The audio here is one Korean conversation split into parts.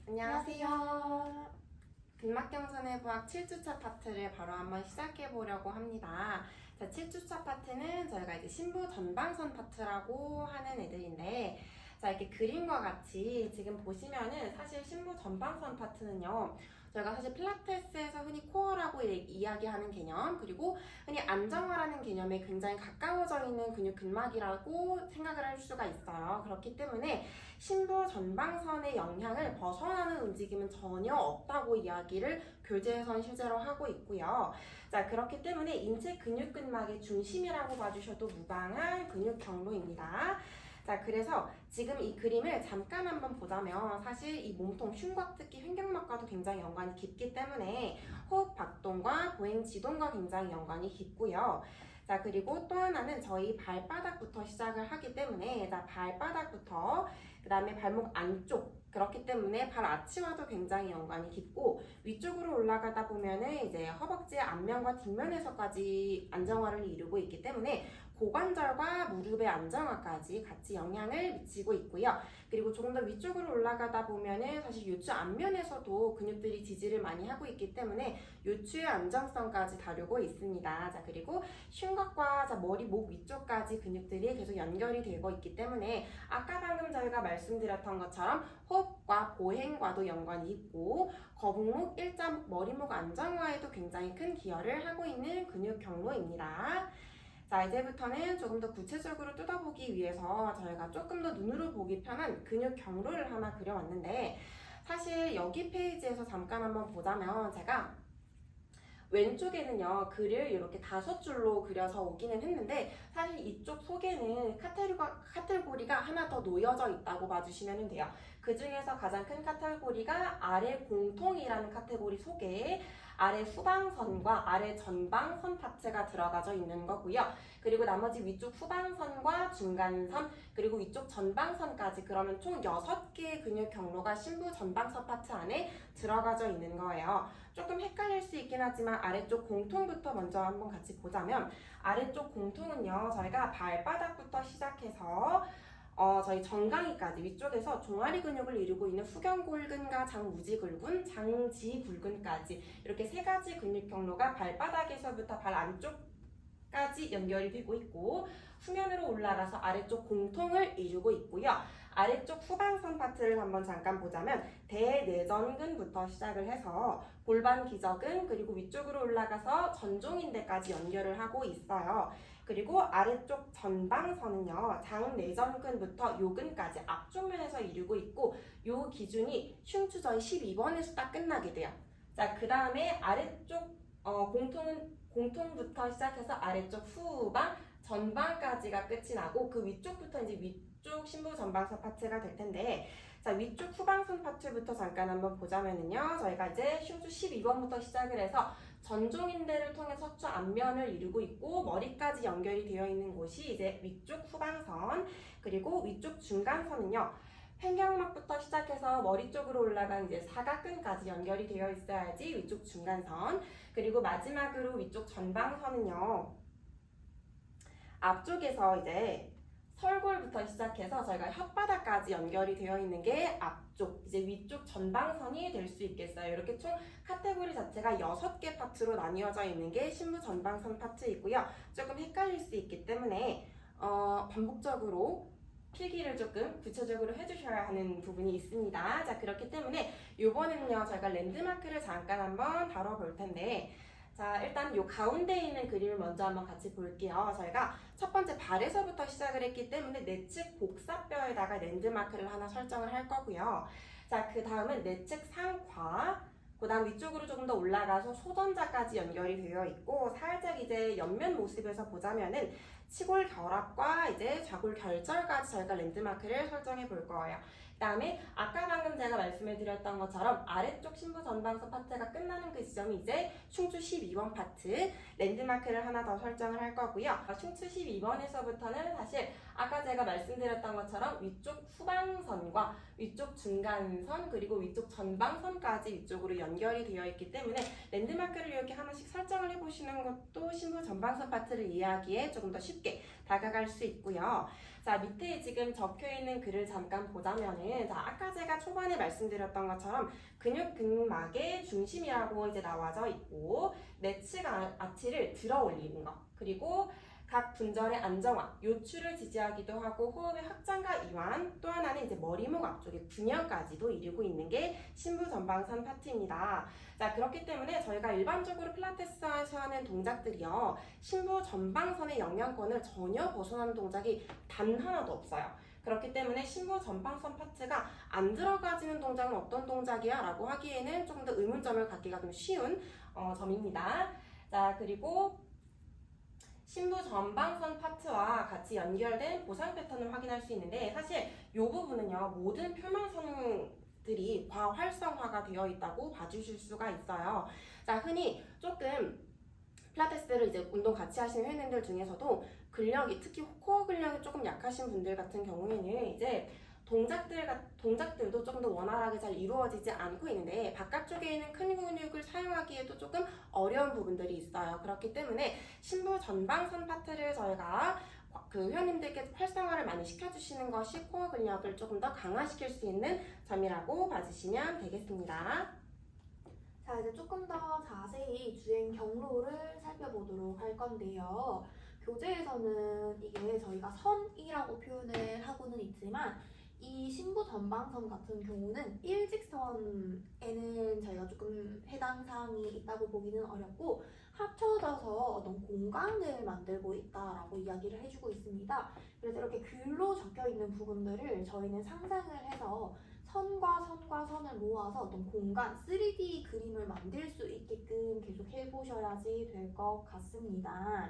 안녕하세요. 근막경선해부학 7주차 파트를 바로 한번 시작해 보려고 합니다. 자, 7주차 파트는 저희가 이제 신부 전방선 파트라고 하는 애들인데, 자, 이렇게 그림과 같이 지금 보시면은 사실 신부 전방선 파트는요, 저희가 사실 필라테스에서 흔히 코어라고 이야기하는 개념, 그리고 흔히 안정화라는 개념에 굉장히 가까워져 있는 근육 근막이라고 생각을 할 수가 있어요. 그렇기 때문에 신부 전방선의 영향을 벗어나는 움직임은 전혀 없다고 이야기를 교재에선 실제로 하고 있고요. 자, 그렇기 때문에 인체 근육 근막의 중심이라고 봐주셔도 무방한 근육 경로입니다. 자, 그래서 지금 이 그림을 잠깐 한번 보자면 사실 이 몸통 흉곽, 특히 횡격막과도 굉장히 연관이 깊기 때문에 호흡 박동과 보행 지동과 굉장히 연관이 깊고요. 자, 그리고 또 하나는 저희 발바닥부터 시작을 하기 때문에, 자, 발바닥부터 그 다음에 발목 안쪽, 그렇기 때문에 발 아치와도 굉장히 연관이 깊고, 위쪽으로 올라가다 보면은 이제 허벅지의 앞면과 뒷면에서까지 안정화를 이루고 있기 때문에 고관절과 무릎의 안정화까지 같이 영향을 미치고 있고요. 그리고 조금 더 위쪽으로 올라가다 보면은 사실 요추 앞면에서도 근육들이 지지를 많이 하고 있기 때문에 요추의 안정성까지 다루고 있습니다. 자, 그리고 흉곽과 머리, 목 위쪽까지 근육들이 계속 연결이 되고 있기 때문에 아까 방금 저희가 말씀드렸던 것처럼 호흡과 보행과도 연관이 있고, 거북목, 일자목, 머리목 안정화에도 굉장히 큰 기여를 하고 있는 근육 경로입니다. 자, 이제부터는 조금 더 구체적으로 뜯어보기 위해서 저희가 조금 더 눈으로 보기 편한 근육 경로를 하나 그려왔는데, 사실 여기 페이지에서 잠깐 한번 보자면 제가 왼쪽에는요, 글을 이렇게 5줄로 그려서 오기는 했는데, 사실 이쪽 속에는 카테고리가 하나 더 놓여져 있다고 봐주시면 돼요. 그 중에서 가장 큰 카테고리가 아래 공통이라는 카테고리 속에 아래 후방선과 아래 전방선 파트가 들어가져 있는 거고요. 그리고 나머지 위쪽 후방선과 중간선, 그리고 위쪽 전방선까지, 그러면 총 6개의 근육 경로가 신부 전방선 파트 안에 들어가져 있는 거예요. 조금 헷갈릴 수 있긴 하지만 아래쪽 공통부터 먼저 한번 같이 보자면, 아래쪽 공통은요, 저희가 발바닥부터 시작해서 저희 정강이까지 위쪽에서 종아리 근육을 이루고 있는 후경골근과 장무지골근, 장지골근까지 이렇게 3가지 근육 경로가 발바닥에서부터 발 안쪽까지 연결이 되고 있고, 후면으로 올라가서 아래쪽 공통을 이루고 있고요. 아래쪽 후방선 파트를 한번 잠깐 보자면 대내전근부터 시작을 해서 골반 기저근, 그리고 위쪽으로 올라가서 전종인대까지 연결을 하고 있어요. 그리고 아래쪽 전방선은요, 장내전근부터 요근까지 앞쪽 면에서 이루고 있고, 요 기준이 흉추저희 12번에서 딱 끝나게 돼요. 자, 그 다음에 아래쪽 공통부터 시작해서 아래쪽 후방, 전방까지가 끝이 나고, 그 위쪽부터 이제 위쪽 신부 전방선 파트가 될 텐데, 자, 위쪽 후방선 파트부터 잠깐 한번 보자면은요, 저희가 이제 흉추 12번부터 시작을 해서 전종인대를 통해 척추 앞면을 이루고 있고, 머리까지 연결이 되어 있는 곳이 이제 위쪽 후방선, 그리고 위쪽 중간선은요, 횡격막부터 시작해서 머리 쪽으로 올라간 이제 사각근까지 연결이 되어 있어야지 위쪽 중간선, 그리고 마지막으로 위쪽 전방선은요, 앞쪽에서 이제 설골부터 시작해서 저희가 혓바닥까지 연결이 되어 있는 게 앞쪽, 이제 위쪽 전방선이 될 수 있겠어요. 이렇게 총 카테고리 자체가 6개 파트로 나뉘어져 있는 게 신부 전방선 파트이고요. 조금 헷갈릴 수 있기 때문에 반복적으로 필기를 조금 구체적으로 해주셔야 하는 부분이 있습니다. 자, 그렇기 때문에 이번에는요, 저희가 랜드마크를 잠깐 한번 다뤄볼 텐데, 자, 일단 요 가운데 있는 그림을 먼저 한번 같이 볼게요. 저희가 첫 번째 발에서부터 시작을 했기 때문에 내측 복사뼈에다가 랜드마크를 하나 설정을 할 거고요. 자, 그 다음은 내측 상과, 그 다음 위쪽으로 조금 더 올라가서 소전자까지 연결이 되어 있고, 살짝 이제 옆면 모습에서 보자면은 치골 결합과 이제 좌골 결절까지 저희가 랜드마크를 설정해 볼 거예요. 그 다음에 아까 방금 제가 말씀을 드렸던 것처럼 아래쪽 신부 전방선 파트가 끝나는 그 지점이 이제 흉추 12번 파트, 랜드마크를 하나 더 설정을 할 거고요. 흉추 12번에서부터는 사실 아까 제가 말씀드렸던 것처럼 위쪽 후방선과 위쪽 중간선 그리고 위쪽 전방선까지 위쪽으로 연결이 되어 있기 때문에 랜드마크를 이렇게 하나씩 설정을 해보시는 것도 신부 전방선 파트를 이해하기에 조금 더 쉽게 다가갈 수 있고요. 자, 밑에 지금 적혀 있는 글을 잠깐 보자면은, 자, 아까 제가 초반에 말씀드렸던 것처럼 근육막의 중심이라고 이제 나와져 있고, 내측 아치를 들어 올리는 것, 그리고 각 분절의 안정화, 요추를 지지하기도 하고 호흡의 확장과 이완, 또 하나는 이제 머리목 앞쪽의 균형까지도 이루고 있는 게 신부 전방선 파트입니다. 자, 그렇기 때문에 저희가 일반적으로 필라테스에서 하는 동작들이요, 신부 전방선의 영향권을 전혀 벗어나는 동작이 단 하나도 없어요. 그렇기 때문에 신부 전방선 파트가 안 들어가지는 동작은 어떤 동작이야? 라고 하기에는 조금 더 의문점을 갖기가 좀 쉬운 점입니다. 자, 그리고 신부 전방선 파트와 같이 연결된 보상 패턴을 확인할 수 있는데, 사실 이 부분은요, 모든 표면선들이 과활성화가 되어 있다고 봐주실 수가 있어요. 자, 흔히 조금 필라테스를 이제 운동 같이 하시는 회원님들 중에서도 근력이, 특히 코어 근력이 조금 약하신 분들 같은 경우에는 이제 동작들도 조금 더 원활하게 잘 이루어지지 않고 있는데, 바깥쪽에 있는 큰 근육을 사용하기에도 조금 어려운 부분들이 있어요. 그렇기 때문에 신부 전방선 파트를 저희가 그 회원님들께 활성화를 많이 시켜주시는 것이 코어 근력을 조금 더 강화시킬 수 있는 점이라고 봐주시면 되겠습니다. 자, 이제 조금 더 자세히 주행 경로를 살펴보도록 할 건데요. 교재에서는 이게 저희가 선이라고 표현을 하고는 있지만, 이 신부 전방선 같은 경우는 일직선에는 저희가 조금 해당 사항이 있다고 보기는 어렵고, 합쳐져서 어떤 공간을 만들고 있다라고 이야기를 해주고 있습니다. 그래서 이렇게 글로 적혀 있는 부분들을 저희는 상상을 해서 선과 선을 모아서 어떤 공간, 3D 그림을 만들 수 있게끔 계속 해보셔야지 될 것 같습니다.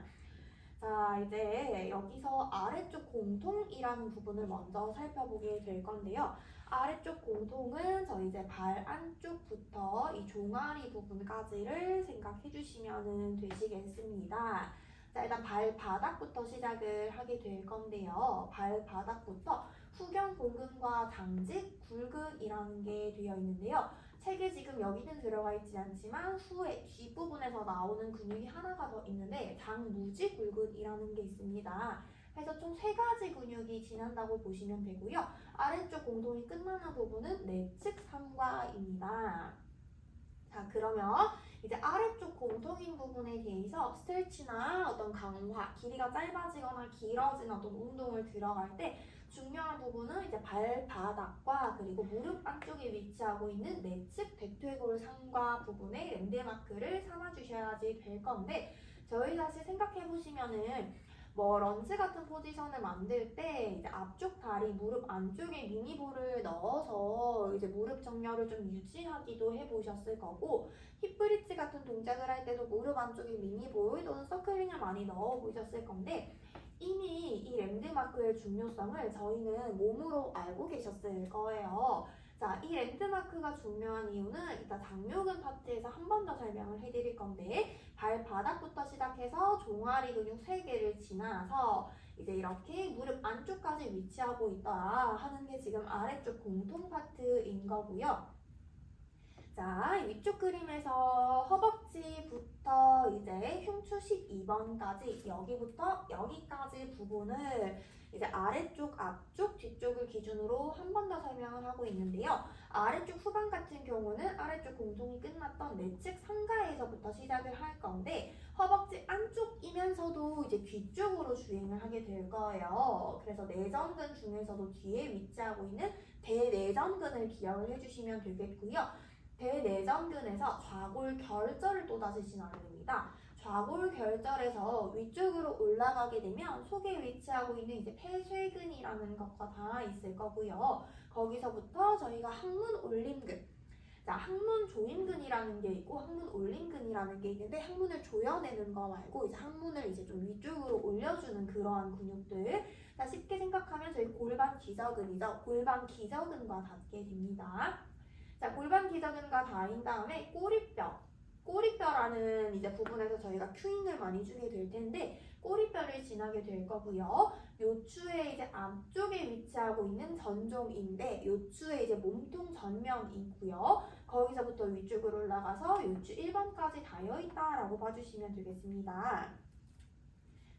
자, 이제 여기서 아래쪽 공통이라는 부분을 먼저 살펴보게 될 건데요. 아래쪽 공통은 저희 이제 발 안쪽부터 이 종아리 부분까지를 생각해 주시면 되시겠습니다. 자, 일단 발바닥부터 시작을 하게 될 건데요. 발바닥부터 후경 복근과 장직, 굴근이라는 게 되어 있는데요. 책에 지금 여기는 들어가 있지 않지만 후에 뒷부분에서 나오는 근육이 하나가 더 있는데 장무지 굴근이라는 게 있습니다. 그래서 총 3가지 근육이 지난다고 보시면 되고요. 아래쪽 공통이 끝나는 부분은 내측 삼과입니다. 자, 그러면 이제 아래쪽 공통인 부분에 대해서 스트레치나 어떤 강화, 길이가 짧아지거나 길어진 어떤 운동을 들어갈 때 중요한 부분은 이제 발바닥과 그리고 무릎 안쪽에 위치하고 있는 내측 대퇴골 상과 부분의 랜드마크를 삼아주셔야지 될 건데, 저희 다시 생각해 보시면은 런지 같은 포지션을 만들 때 이제 앞쪽 다리 무릎 안쪽에 미니볼을 넣어서 이제 무릎 정렬을 좀 유지하기도 해보셨을 거고, 힙브릿지 같은 동작을 할 때도 무릎 안쪽에 미니볼 또는 서클링을 많이 넣어보셨을 건데, 이미 이 랜드마크의 중요성을 저희는 몸으로 알고 계셨을 거예요. 자, 이 랜드마크가 중요한 이유는 이따 장요근 파트에서 한 번 더 설명을 해드릴 건데, 발바닥부터 시작해서 종아리 근육 3개를 지나서 이제 이렇게 무릎 안쪽까지 위치하고 있더라 하는 게 지금 아래쪽 공통 파트인 거고요. 자, 위쪽 그림에서 허벅지부터 이제 흉추 12번까지 여기부터 여기까지 부분을 이제 아래쪽, 앞쪽, 뒤쪽을 기준으로 한 번 더 설명을 하고 있는데요. 아래쪽 후방 같은 경우는 아래쪽 공통이 끝났던 내측 상가에서부터 시작을 할 건데, 허벅지 안쪽이면서도 이제 뒤쪽으로 주행을 하게 될 거예요. 그래서 내전근 중에서도 뒤에 위치하고 있는 대내전근을 기억을 해주시면 되겠고요. 대내전근에서 좌골결절을 또다시 지나게 됩니다. 좌골결절에서 위쪽으로 올라가게 되면 속에 위치하고 있는 이제 폐쇄근이라는 것과 다 있을 거고요. 거기서부터 저희가 항문 올림근, 자, 항문 조임근이라는 게 있고 항문 올림근이라는 게 있는데, 항문을 조여내는 거 말고 이제 항문을 이제 좀 위쪽으로 올려주는 그러한 근육들. 자, 쉽게 생각하면 저희 골반 기저근이죠. 골반 기저근과 닿게 됩니다. 자, 골반 기저근과 닿은 다음에 꼬리뼈. 꼬리뼈라는 이제 부분에서 저희가 큐잉을 많이 주게 될 텐데 꼬리뼈를 지나게 될 거고요. 요추의 이제 앞쪽에 위치하고 있는 전종인데 요추의 이제 몸통 전면이고요. 거기서부터 위쪽으로 올라가서 요추 1번까지 닿여 있다라고 봐주시면 되겠습니다.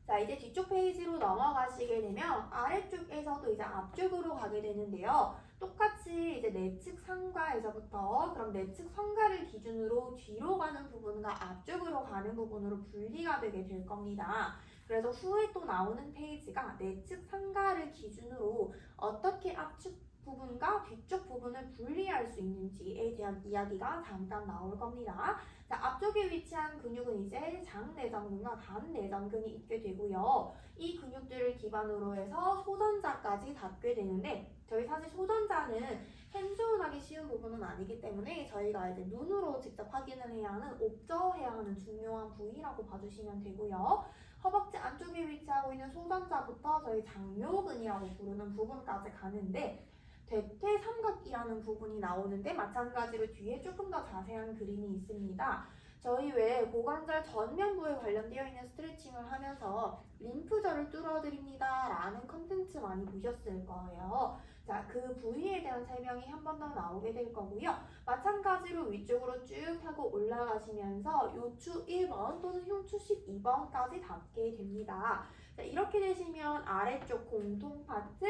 자, 이제 뒤쪽 페이지로 넘어가시게 되면 아래쪽에서도 이제 앞쪽으로 가게 되는데요. 똑같이 이제 내측 상가에서부터 그럼 내측 상가를 기준으로 뒤로 가는 부분과 앞쪽으로 가는 부분으로 분리가 되게 될 겁니다. 그래서 후에 또 나오는 페이지가 내측 상가를 기준으로 어떻게 앞측 부분과 뒤쪽 부분을 분리할 수 있는지에 대한 이야기가 잠깐 나올 겁니다. 자, 앞쪽에 위치한 근육은 이제 장내장근과 단내장근이 있게 되고요. 이 근육들을 기반으로 해서 소전자까지 닿게 되는데 저희 사실 소전자는 핸즈온하기 쉬운 부분은 아니기 때문에 저희가 이제 눈으로 직접 확인을 해야 하는 옵저해야 하는 중요한 부위라고 봐주시면 되고요. 허벅지 안쪽에 위치하고 있는 소전자부터 저희 장묘근이라고 부르는 부분까지 가는데 대퇴삼각이라는 부분이 나오는데 마찬가지로 뒤에 조금 더 자세한 그림이 있습니다. 저희 왜 고관절 전면부에 관련되어 있는 스트레칭을 하면서 림프절을 뚫어드립니다 라는 컨텐츠 많이 보셨을 거예요. 자, 그 부위에 대한 설명이 한 번 더 나오게 될 거고요. 마찬가지로 위쪽으로 쭉 하고 올라가시면서 요추 1번 또는 흉추 12번까지 닿게 됩니다. 자, 이렇게 되시면 아래쪽 공통 파트,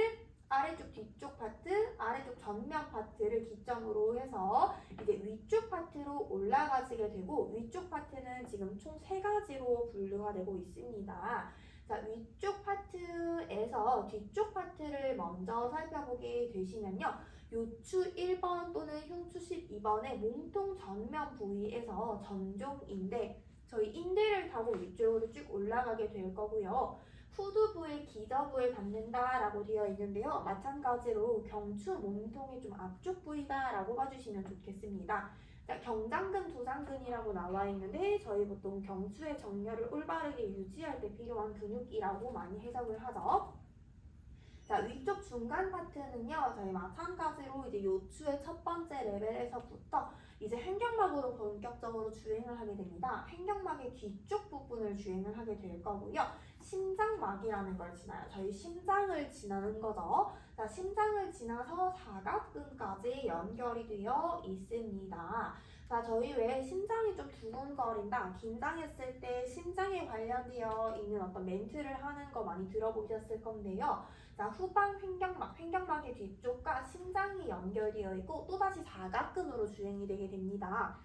아래쪽 뒤쪽 파트, 아래쪽 전면 파트를 기점으로 해서 이제 위쪽 파트로 올라가시게 되고 위쪽 파트는 지금 총 3가지로 분류가 되고 있습니다. 자, 위쪽 파트에서 뒤쪽 파트를 먼저 살펴보게 되시면요. 요추 1번 또는 흉추 12번의 몸통 전면 부위에서 전종인데 저희 인대를 타고 위쪽으로 쭉 올라가게 될 거고요. 후두부의 기저부에 닿는다라고 되어 있는데요. 마찬가지로 경추 몸통의 좀 앞쪽 부위다라고 봐주시면 좋겠습니다. 자, 경장근, 두상근이라고 나와 있는데 저희 보통 경추의 정렬을 올바르게 유지할 때 필요한 근육이라고 많이 해석을 하죠. 자, 위쪽 중간 파트는요, 저희 마찬가지로 이제 요추의 첫 번째 레벨에서부터 이제 횡격막으로 본격적으로 주행을 하게 됩니다. 횡격막의 뒤쪽 부분을 주행을 하게 될 거고요. 심장막이라는 걸 지나요. 저희 심장을 지나는 거죠. 자, 심장을 지나서 사각근까지 연결이 되어 있습니다. 자, 저희 왜 심장이 좀 두근거린다, 긴장했을 때 심장에 관련되어 있는 어떤 멘트를 하는 거 많이 들어보셨을 건데요. 자, 후방 횡격막, 횡격막의 뒤쪽과 심장이 연결되어 있고 또다시 사각근으로 주행이 되게 됩니다.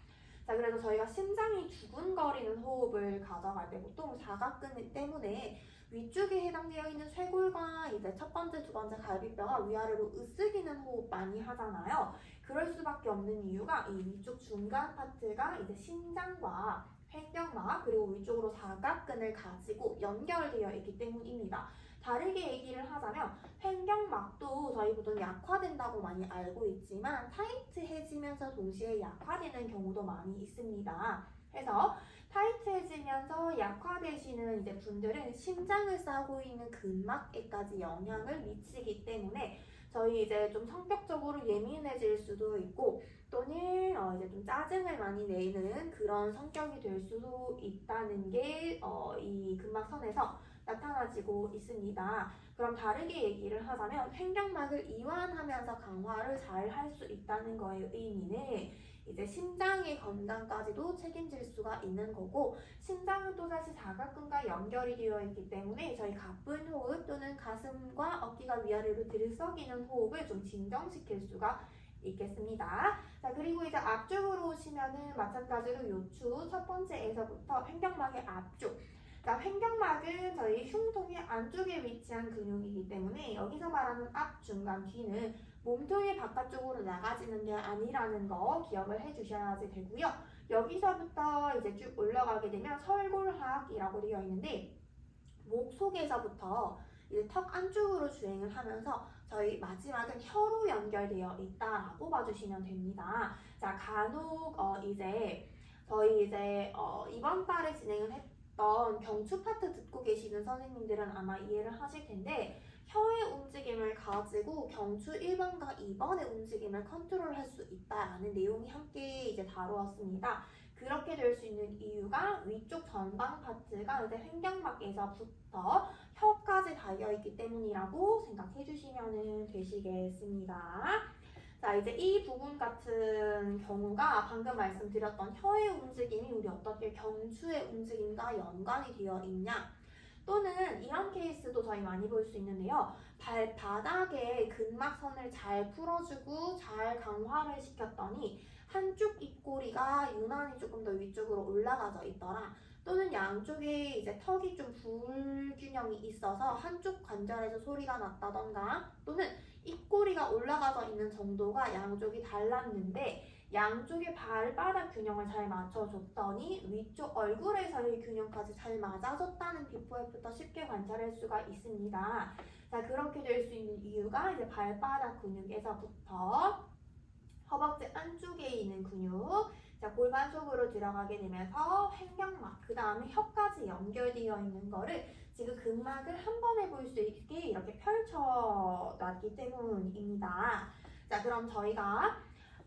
자, 그래서 저희가 심장이 두근거리는 호흡을 가져갈 때 보통 사각근 때문에 위쪽에 해당되어 있는 쇄골과 이제 첫 번째, 두 번째 갈비뼈가 위아래로 으쓱이는 호흡 많이 하잖아요. 그럴 수밖에 없는 이유가 이 위쪽 중간 파트가 이제 심장과 횡격막 그리고 위쪽으로 사각근을 가지고 연결되어 있기 때문입니다. 다르게 얘기를 하자면 횡격막도 저희 보통 약화된다고 많이 알고 있지만 타이트해지면서 동시에 약화되는 경우도 많이 있습니다. 그래서 타이트해지면서 약화되시는 이제 분들은 심장을 싸고 있는 근막에까지 영향을 미치기 때문에 저희 이제 좀 성격적으로 예민해질 수도 있고 또는 이제 좀 짜증을 많이 내는 그런 성격이 될 수도 있다는 게 이 근막선에서 나타나지고 있습니다. 그럼 다르게 얘기를 하자면 횡격막을 이완하면서 강화를 잘 할 수 있다는 거의 의미는 이제 심장의 건강까지도 책임질 수가 있는 거고 심장은 또다시 사각근과 연결이 되어 있기 때문에 저희 가쁜 호흡 또는 가슴과 어깨가 위아래로 들썩이는 호흡을 좀 진정시킬 수가 있겠습니다. 자, 그리고 이제 앞쪽으로 오시면은 마찬가지로 요추 첫 번째에서부터 횡격막의 앞쪽. 자, 횡격막은 저희 흉통의 안쪽에 위치한 근육이기 때문에 여기서 말하는 앞, 중간, 뒤는 몸통의 바깥쪽으로 나가지는 게 아니라는 거 기억을 해주셔야지 되고요. 여기서부터 이제 쭉 올라가게 되면 설골하악이라고 되어 있는데 목 속에서부터 이제 턱 안쪽으로 주행을 하면서 저희 마지막은 혀로 연결되어 있다라고 봐주시면 됩니다. 자, 간혹 이제 저희 이제 이번 달에 진행을 했던 경추 파트 듣고 계시는 선생님들은 아마 이해를 하실 텐데 혀의 움직임을 가지고 경추 1번과 2번의 움직임을 컨트롤할 수 있다라는 내용이 함께 이제 다루었습니다. 그렇게 될 수 있는 이유가 위쪽 전방 파트가 이제 횡격막에서부터 혀까지 달려있기 때문이라고 생각해 주시면 되시겠습니다. 자, 이제 이 부분 같은 경우가 방금 말씀드렸던 혀의 움직임이 우리 어떻게 경추의 움직임과 연관이 되어 있냐, 또는 이런 케이스도 저희 많이 볼 수 있는데요. 발바닥에 근막선을 잘 풀어주고 잘 강화를 시켰더니 한쪽 입꼬리가 유난히 조금 더 위쪽으로 올라가져 있더라. 또는 양쪽에 이제 턱이 좀 불균형이 있어서 한쪽 관절에서 소리가 났다던가, 또는 입꼬리가 올라가져 있는 정도가 양쪽이 달랐는데 양쪽의 발바닥 균형을 잘 맞춰줬더니 위쪽 얼굴에서의 균형까지 잘 맞아줬다는 비포에부터 쉽게 관찰할 수가 있습니다. 자, 그렇게 될 수 있는 이유가 이제 발바닥 근육에서부터 허벅지 안쪽에 있는 근육, 자, 골반 속으로 들어가게 되면서 횡격막, 그 다음에 혀까지 연결되어 있는 거를 지금 근막을 한 번에 볼 수 있게 이렇게 펼쳐놨기 때문입니다. 자, 그럼 저희가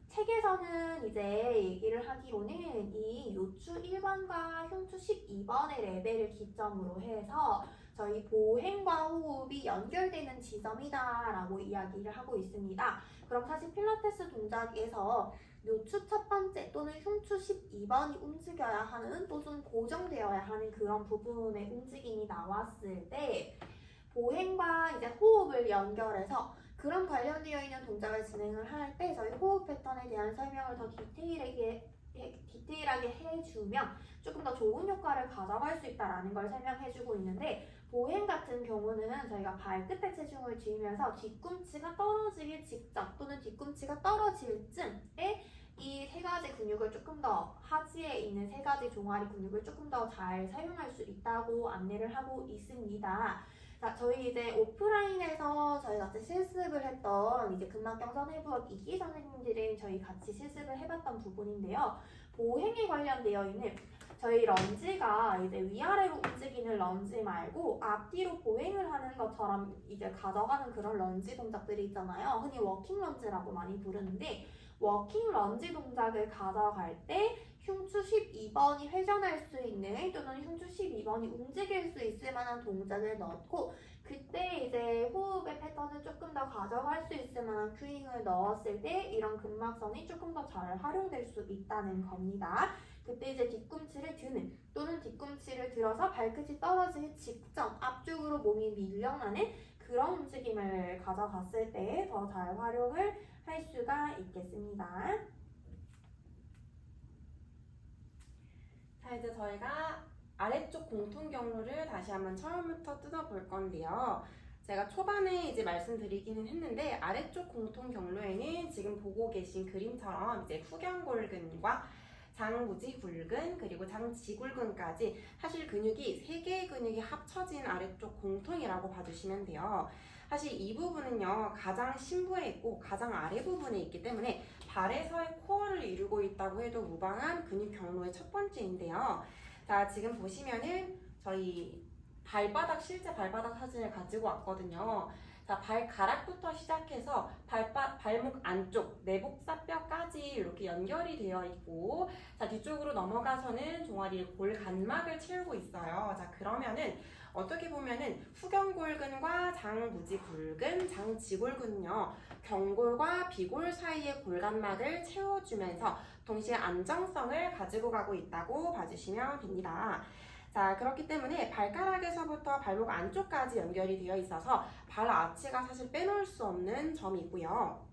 책에서는 이제 얘기를 하기로는 이 요추 1번과 흉추 12번의 레벨을 기점으로 해서 저희 보행과 호흡이 연결되는 지점이다 라고 이야기를 하고 있습니다. 그럼 사실 필라테스 동작에서 요추 첫 번째 또는 흉추 12번이 움직여야 하는, 또는 고정되어야 하는 그런 부분의 움직임이 나왔을 때 보행과 이제 호흡을 연결해서 그런 관련되어 있는 동작을 진행을 할 때 저희 호흡 패턴에 대한 설명을 더 디테일하게 해주면 조금 더 좋은 효과를 가져갈 수 있다는 걸 설명해주고 있는데, 보행 같은 경우는 저희가 발끝에 체중을 쥐면서 뒤꿈치가 떨어지기 직전 또는 뒤꿈치가 떨어질 쯤에 이 세 가지 근육을 조금 더, 하지에 있는 세 가지 종아리 근육을 조금 더 잘 사용할 수 있다고 안내를 하고 있습니다. 자, 저희 이제 오프라인에서 저희 같이 실습을 했던 이제 근막경선 해부학 이기 선생님들이 저희 같이 실습을 해봤던 부분인데요. 보행에 관련되어 있는 저희 런지가 이제 위아래로 움직이는 런지 말고 앞뒤로 보행을 하는 것처럼 이제 가져가는 그런 런지 동작들이 있잖아요. 흔히 워킹 런지라고 많이 부르는데, 워킹 런지 동작을 가져갈 때 흉추 12번이 회전할 수 있는, 또는 흉추 12번이 움직일 수 있을 만한 동작을 넣고, 그때 이제 호흡의 패턴을 조금 더 가져갈 수 있을 만한 큐잉을 넣었을 때 이런 근막선이 조금 더 잘 활용될 수 있다는 겁니다. 그때 이제 뒤꿈치를 드는, 또는 뒤꿈치를 들어서 발끝이 떨어지기 직전 앞쪽으로 몸이 밀려나는 그런 움직임을 가져갔을 때 더 잘 활용을 할 수가 있겠습니다. 자, 이제 저희가 아래쪽 공통 경로를 다시 한번 처음부터 뜯어볼 건데요. 제가 초반에 이제 말씀드리기는 했는데, 아래쪽 공통 경로에는 지금 보고 계신 그림처럼 이제 후경골근과 장무지골근 그리고 장지골근까지 사실 근육이 3개의 근육이 합쳐진 아래쪽 공통이라고 봐주시면 돼요. 사실 이 부분은요, 가장 심부에 있고 가장 아래 부분에 있기 때문에 발에서의 코어를 이루고 있다고 해도 무방한 근육 경로의 첫 번째인데요. 자, 지금 보시면은 저희 실제 발바닥 사진을 가지고 왔거든요. 자, 발가락부터 시작해서 발목 안쪽, 내복사뼈까지 이렇게 연결이 되어 있고, 자, 뒤쪽으로 넘어가서는 종아리의 골간막을 채우고 있어요. 자, 그러면은 어떻게 보면은 후경골근과 장무지골근, 장지골근은요, 경골과 비골 사이의 골간막을 채워주면서 동시에 안정성을 가지고 가고 있다고 봐주시면 됩니다. 자, 그렇기 때문에 발가락에서부터 발목 안쪽까지 연결이 되어 있어서 발 아치가 사실 빼놓을 수 없는 점이고요.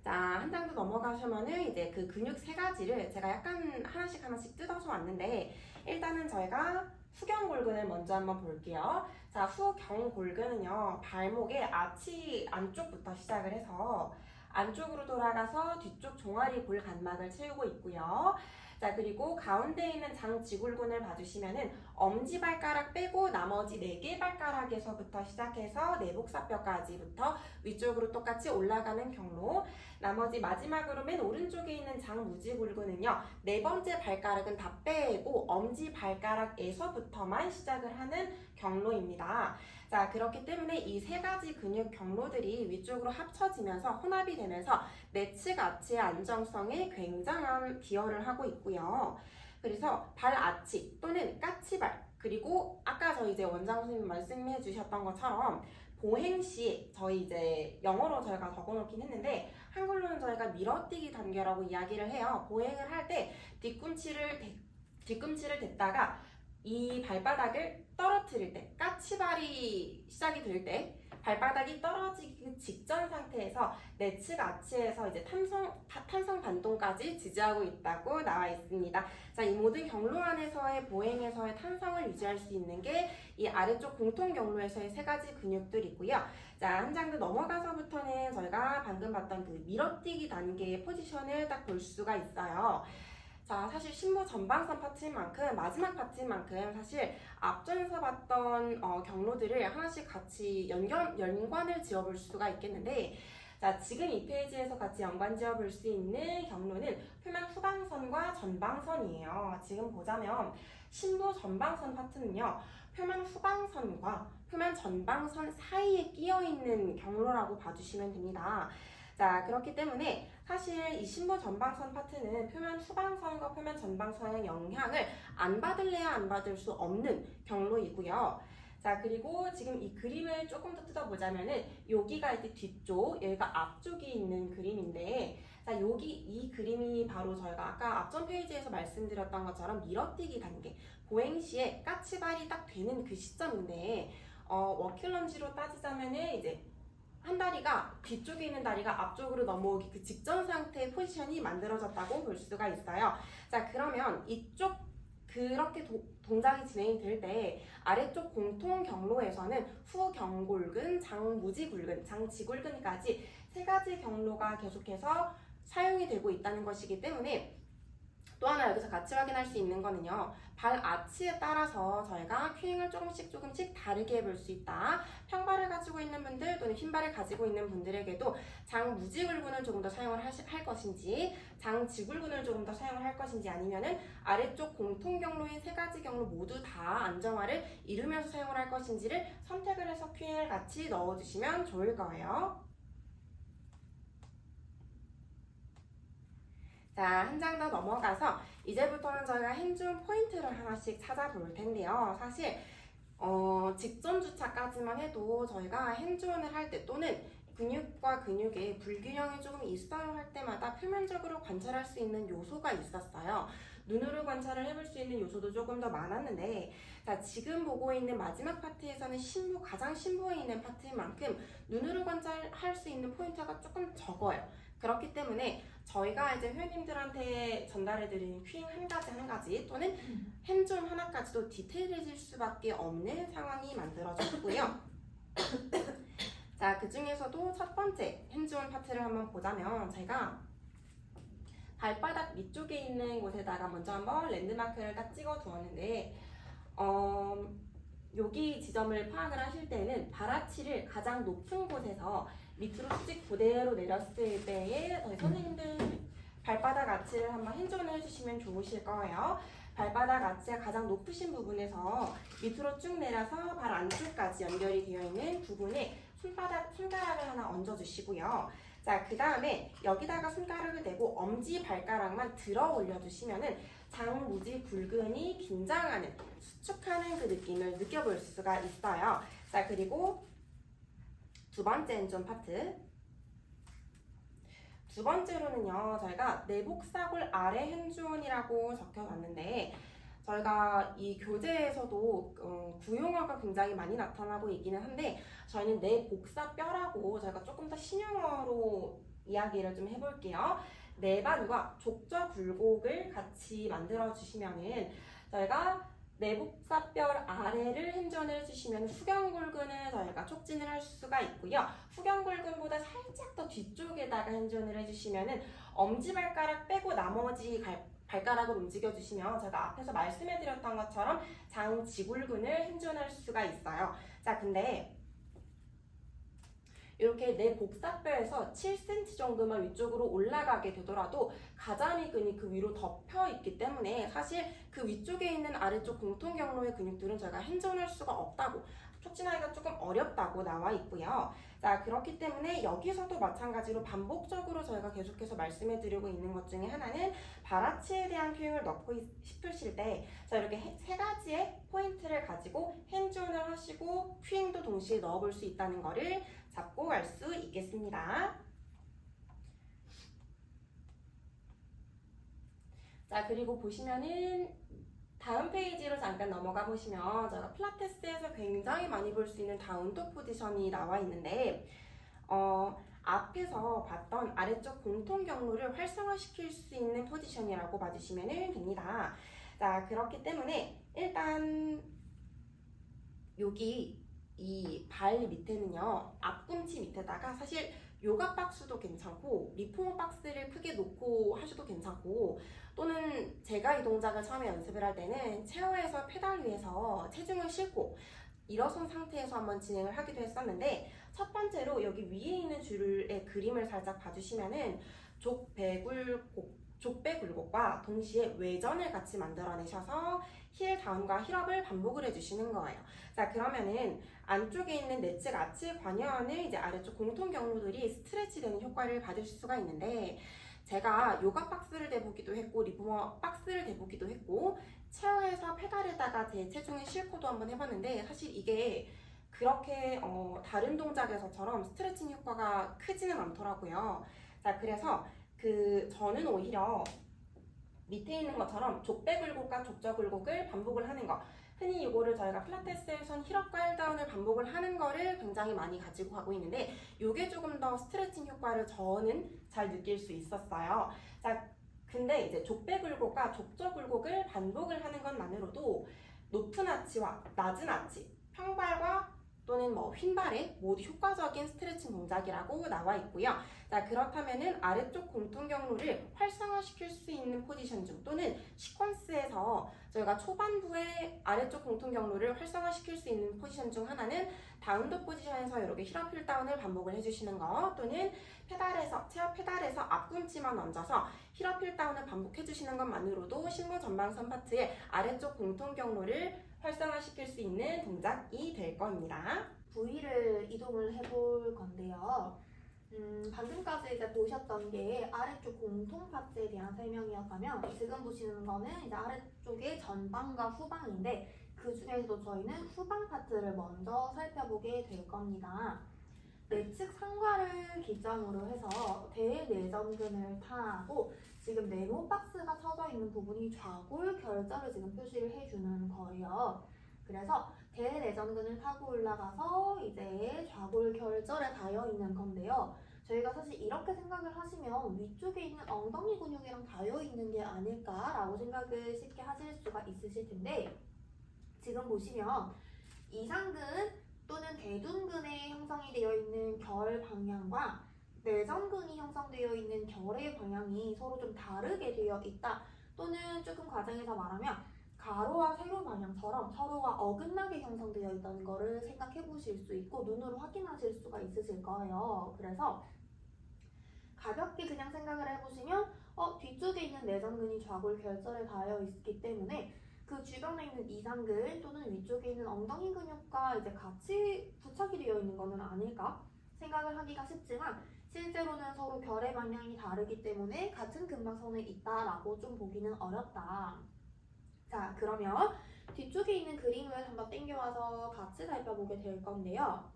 자, 한 장 더 넘어가시면은 이제 그 근육 3가지를 제가 약간 하나씩 뜯어서 왔는데, 일단은 저희가 후경골근을 먼저 한번 볼게요. 자, 후경골근은요, 발목의 아치 안쪽부터 시작을 해서 안쪽으로 돌아가서 뒤쪽 종아리 골간막을 채우고 있고요. 자, 그리고 가운데 있는 장지골근을 봐주시면은 엄지발가락 빼고 나머지 4개 발가락에서부터 시작해서 내복사뼈까지부터 위쪽으로 똑같이 올라가는 경로. 나머지 마지막으로 맨 오른쪽에 있는 장무지골근은요. 네 번째 발가락은 다 빼고 엄지 발가락에서부터만 시작을 하는 경로입니다. 자, 그렇기 때문에 이 세 가지 근육 경로들이 위쪽으로 합쳐지면서 혼합이 되면서 내측 아치의 안정성에 굉장한 기여를 하고 있고요. 그래서 발 아치 또는 까치발, 그리고 아까 저희 이제 원장 선생님 말씀해 주셨던 것처럼 보행 시 저희 이제 영어로 저희가 적어놓긴 했는데 한글로는 저희가 밀어뛰기 단계라고 이야기를 해요. 보행을 할 때 뒤꿈치를 댔다가 이 발바닥을 떨어뜨릴 때, 까치발이 시작이 될 때 발바닥이 떨어지기 직전 상태에서 내측 아치에서 이제 탄성 반동까지 지지하고 있다고 나와 있습니다. 자, 이 모든 경로 안에서의 보행에서의 탄성을 유지할 수 있는 게 이 아래쪽 공통 경로에서의 세 가지 근육들이고요. 자, 한 장 더 넘어가서부터는 저희가 방금 봤던 그 밀어뛰기 단계의 포지션을 딱 볼 수가 있어요. 자, 사실 신부 전방선 파트인 만큼 마지막 파트인 만큼 사실 앞전에서 봤던 경로들을 하나씩 같이 연관을 지어볼 수가 있겠는데, 자, 지금 이 페이지에서 같이 연관 지어볼 수 있는 경로는 표면 후방선과 전방선이에요. 지금 보자면 신부 전방선 파트는요, 표면 후방선과 표면 전방선 사이에 끼어 있는 경로라고 봐주시면 됩니다. 자, 그렇기 때문에 사실 이 신부 전방선 파트는 표면 후방선과 표면 전방선의 영향을 안 받을래야 안 받을 수 없는 경로이고요. 자, 그리고 지금 이 그림을 조금 더 뜯어보자면은 여기가 이제 뒤쪽, 여기가 앞쪽이 있는 그림인데, 자, 여기 이 그림이 바로 저희가 아까 앞전 페이지에서 말씀드렸던 것처럼 밀어뛰기 단계, 보행 시에 까치발이 딱 되는 그 시점인데, 워킬런지로 따지자면은 이제 한 다리가 뒤쪽에 있는 다리가 앞쪽으로 넘어오기 그 직전 상태의 포지션이 만들어졌다고 볼 수가 있어요. 자, 그러면 이쪽 그렇게 동작이 진행이 될 때 아래쪽 공통 경로에서는 후경골근, 장무지골근, 장지골근까지 세 가지 경로가 계속해서 사용이 되고 있다는 것이기 때문에 또 하나 여기서 같이 확인할 수 있는 거는요. 발 아치에 따라서 저희가 큐잉을 조금씩 다르게 볼 수 있다. 평발을 가지고 있는 분들 또는 흰발을 가지고 있는 분들에게도 장무지골근을 조금 더 사용을 할 것인지 장지골근을 조금 더 사용을 할 것인지 아니면은 아래쪽 공통 경로인 세 가지 경로 모두 다 안정화를 이루면서 사용을 할 것인지를 선택을 해서 큐잉을 같이 넣어주시면 좋을 거예요. 자, 한 장 더 넘어가서 이제부터는 저희가 핸즈온 포인트를 하나씩 찾아볼 텐데요. 사실 직전 주차까지만 해도 저희가 핸즈온을 할 때 또는 근육과 근육의 불균형이 조금 있어야 할 때마다 표면적으로 관찰할 수 있는 요소가 있었어요. 눈으로 관찰을 해볼 수 있는 요소도 조금 더 많았는데, 자, 지금 보고 있는 마지막 파트에서는 가장 신부에 있는 파트인 만큼 눈으로 관찰할 수 있는 포인트가 조금 적어요. 그렇기 때문에 저희가 이제 회원님들한테 전달해드리는 큐잉 한 가지 또는 핸즈온 하나까지도 디테일해질 수밖에 없는 상황이 만들어졌고요. 자, 그 중에서도 첫 번째 핸즈온 파트를 한번 보자면 제가 발바닥 밑쪽에 있는 곳에다가 먼저 한번 랜드마크를 딱 찍어 두었는데 여기 지점을 파악을 하실 때는 발아치를 가장 높은 곳에서 밑으로 수직 그대로 내렸을 때에 저희 선생님들 발바닥 아치를 한번 핸즈온을 해주시면 좋으실 거예요. 발바닥 아치가 가장 높으신 부분에서 밑으로 쭉 내려서 발 안쪽까지 연결이 되어 있는 부분에 손가락을 하나 얹어주시고요. 자, 그 다음에 여기다가 손가락을 대고 엄지 발가락만 들어 올려주시면은 장무지 굴근이 긴장하는, 수축하는 그 느낌을 느껴볼 수가 있어요. 자, 그리고 두 번째 핸즈온 파트. 두 번째로는요, 저희가 내복사골 아래 핸즈온이라고 적혀놨는데, 저희가 이 교재에서도 구용어가 굉장히 많이 나타나고 있기는 한데, 저희는 내복사뼈라고 저희가 조금 더 신용어로 이야기를 좀 해볼게요. 내반과 족저 굴곡을 같이 만들어 주시면은 저희가 내복사뼈 아래를 핸즈온을 해주시면 후경골근을 저희가 촉진을 할 수가 있고요. 후경골근보다 살짝 더 뒤쪽에다가 핸즈온을 해주시면은 엄지발가락 빼고 나머지 발가락을 움직여주시면 제가 앞에서 말씀해드렸던 것처럼 장지골근을 핸즈온할 수가 있어요. 자, 근데 이렇게 내 복사뼈에서 7cm 정도만 위쪽으로 올라가게 되더라도 가자미근이 그 위로 덮여 있기 때문에 사실 그 위쪽에 있는 아래쪽 공통 경로의 근육들은 저희가 행전할 수가 없다고, 촉진하기가 조금 어렵다고 나와 있고요. 자, 그렇기 때문에 여기서도 마찬가지로 반복적으로 저희가 계속해서 말씀해 드리고 있는 것 중에 하나는 발아치에 대한 큐잉을 넣고 싶으실 때, 자, 이렇게 세 가지의 포인트를 가지고 핸즈온을 하시고 큐잉도 동시에 넣어볼 수 있다는 거를 잡고 갈 수 있겠습니다. 자, 그리고 보시면은 다음 페이지로 잠깐 넘어가 보시면 저희가 필라테스에서 굉장히 많이 볼 수 있는 다운독 포지션이 나와 있는데, 앞에서 봤던 아래쪽 공통 경로를 활성화시킬 수 있는 포지션이라고 봐주시면 됩니다. 자, 그렇기 때문에 일단 여기 이 발 밑에는요, 앞꿈치 밑에다가 사실 요가 박스도 괜찮고 리포머 박스를 크게 놓고 하셔도 괜찮고, 또는 제가 이 동작을 처음에 연습을 할 때는 체어에서 페달 위에서 체중을 싣고 일어선 상태에서 한번 진행을 하기도 했었는데, 첫 번째로 여기 위에 있는 줄의 그림을 살짝 봐주시면은 족배 굴곡과 동시에 외전을 같이 만들어내셔서 힐 다운과 힐업을 반복을 해주시는 거예요. 자, 그러면은 안쪽에 있는 내측 아치 관여하는 이제 아래쪽 공통 경로들이 스트레치 되는 효과를 받을 수가 있는데, 제가 요가 박스를 대보기도 했고 리포머 박스를 대보기도 했고 체어에서 페달에다가 제 체중을 싣고도 한번 해봤는데, 사실 이게 그렇게 다른 동작에서처럼 스트레칭 효과가 크지는 않더라고요. 자, 그래서 저는 오히려 밑에 있는 것처럼 족배 굴곡과 족저 굴곡을 반복을 하는 거, 흔히 이거를 저희가 필라테스에선 힐업과 힐다운을 반복을 하는 거를 굉장히 많이 가지고 가고 있는데, 이게 조금 더 스트레칭 효과를 저는 잘 느낄 수 있었어요. 자, 근데 이제 족배 굴곡과 족저 굴곡을 반복을 하는 것만으로도 높은 아치와 낮은 아치, 평발과 또는 휜발에 모두 효과적인 스트레칭 동작이라고 나와 있고요. 자, 그렇다면은 아래쪽 공통 경로를 활성화시킬 수 있는 포지션 중, 또는 시퀀스에서 저희가 초반부에 아래쪽 공통 경로를 활성화시킬 수 있는 포지션 중 하나는 다운독 포지션에서 이렇게 힐업 힐다운을 반복을 해주시는 거, 또는 체어 페달에서 앞꿈치만 얹어서 힐업 힐다운을 반복해주시는 것만으로도 신부 전방선 파트의 아래쪽 공통 경로를 활성화시킬 수 있는 동작이 될 겁니다. 부위를 이동을 해볼 건데요. 방금까지 이제 보셨던 게 아래쪽 공통 파트에 대한 설명이었다면, 지금 보시는 거는 이제 아래쪽의 전방과 후방인데, 그 중에서도 저희는 후방 파트를 먼저 살펴보게 될 겁니다. 내측 상과를 기점으로 해서 대내전근을 타고 지금 네모 박스가 쳐져 있는 부분이 좌골 결절을 지금 표시를 해주는 거예요. 그래서 대내전근을 타고 올라가서 이제 좌골 결절에 닿여 있는 건데요. 저희가 사실 이렇게 생각을 하시면 위쪽에 있는 엉덩이 근육이랑 닿여 있는 게 아닐까라고 생각을 쉽게 하실 수가 있으실 텐데, 지금 보시면 이상근 또는 대둔근에 형성이 되어 있는 결 방향과 내전근이 형성되어 있는 결의 방향이 서로 좀 다르게 되어 있다, 또는 조금 과장해서 말하면 가로와 세로 방향처럼 서로가 어긋나게 형성되어 있다는 것을 생각해 보실 수 있고 눈으로 확인하실 수가 있으실 거예요. 그래서 가볍게 그냥 생각을 해보시면 뒤쪽에 있는 내전근이 좌골 결절에 닿여 있기 때문에 그 주변에 있는 이상근 또는 위쪽에 있는 엉덩이 근육과 이제 같이 부착이 되어 있는 것은 아닐까 생각을 하기가 쉽지만, 실제로는 서로 결의 방향이 다르기 때문에 같은 근막선에 있다라고 좀 보기는 어렵다. 자, 그러면 뒤쪽에 있는 그림을 한번 땡겨와서 같이 살펴보게 될 건데요.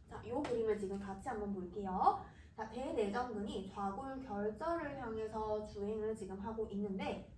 자, 이 그림을 지금 같이 한번 볼게요. 자, 대내전근이 좌골 결절을 향해서 주행을 지금 하고 있는데,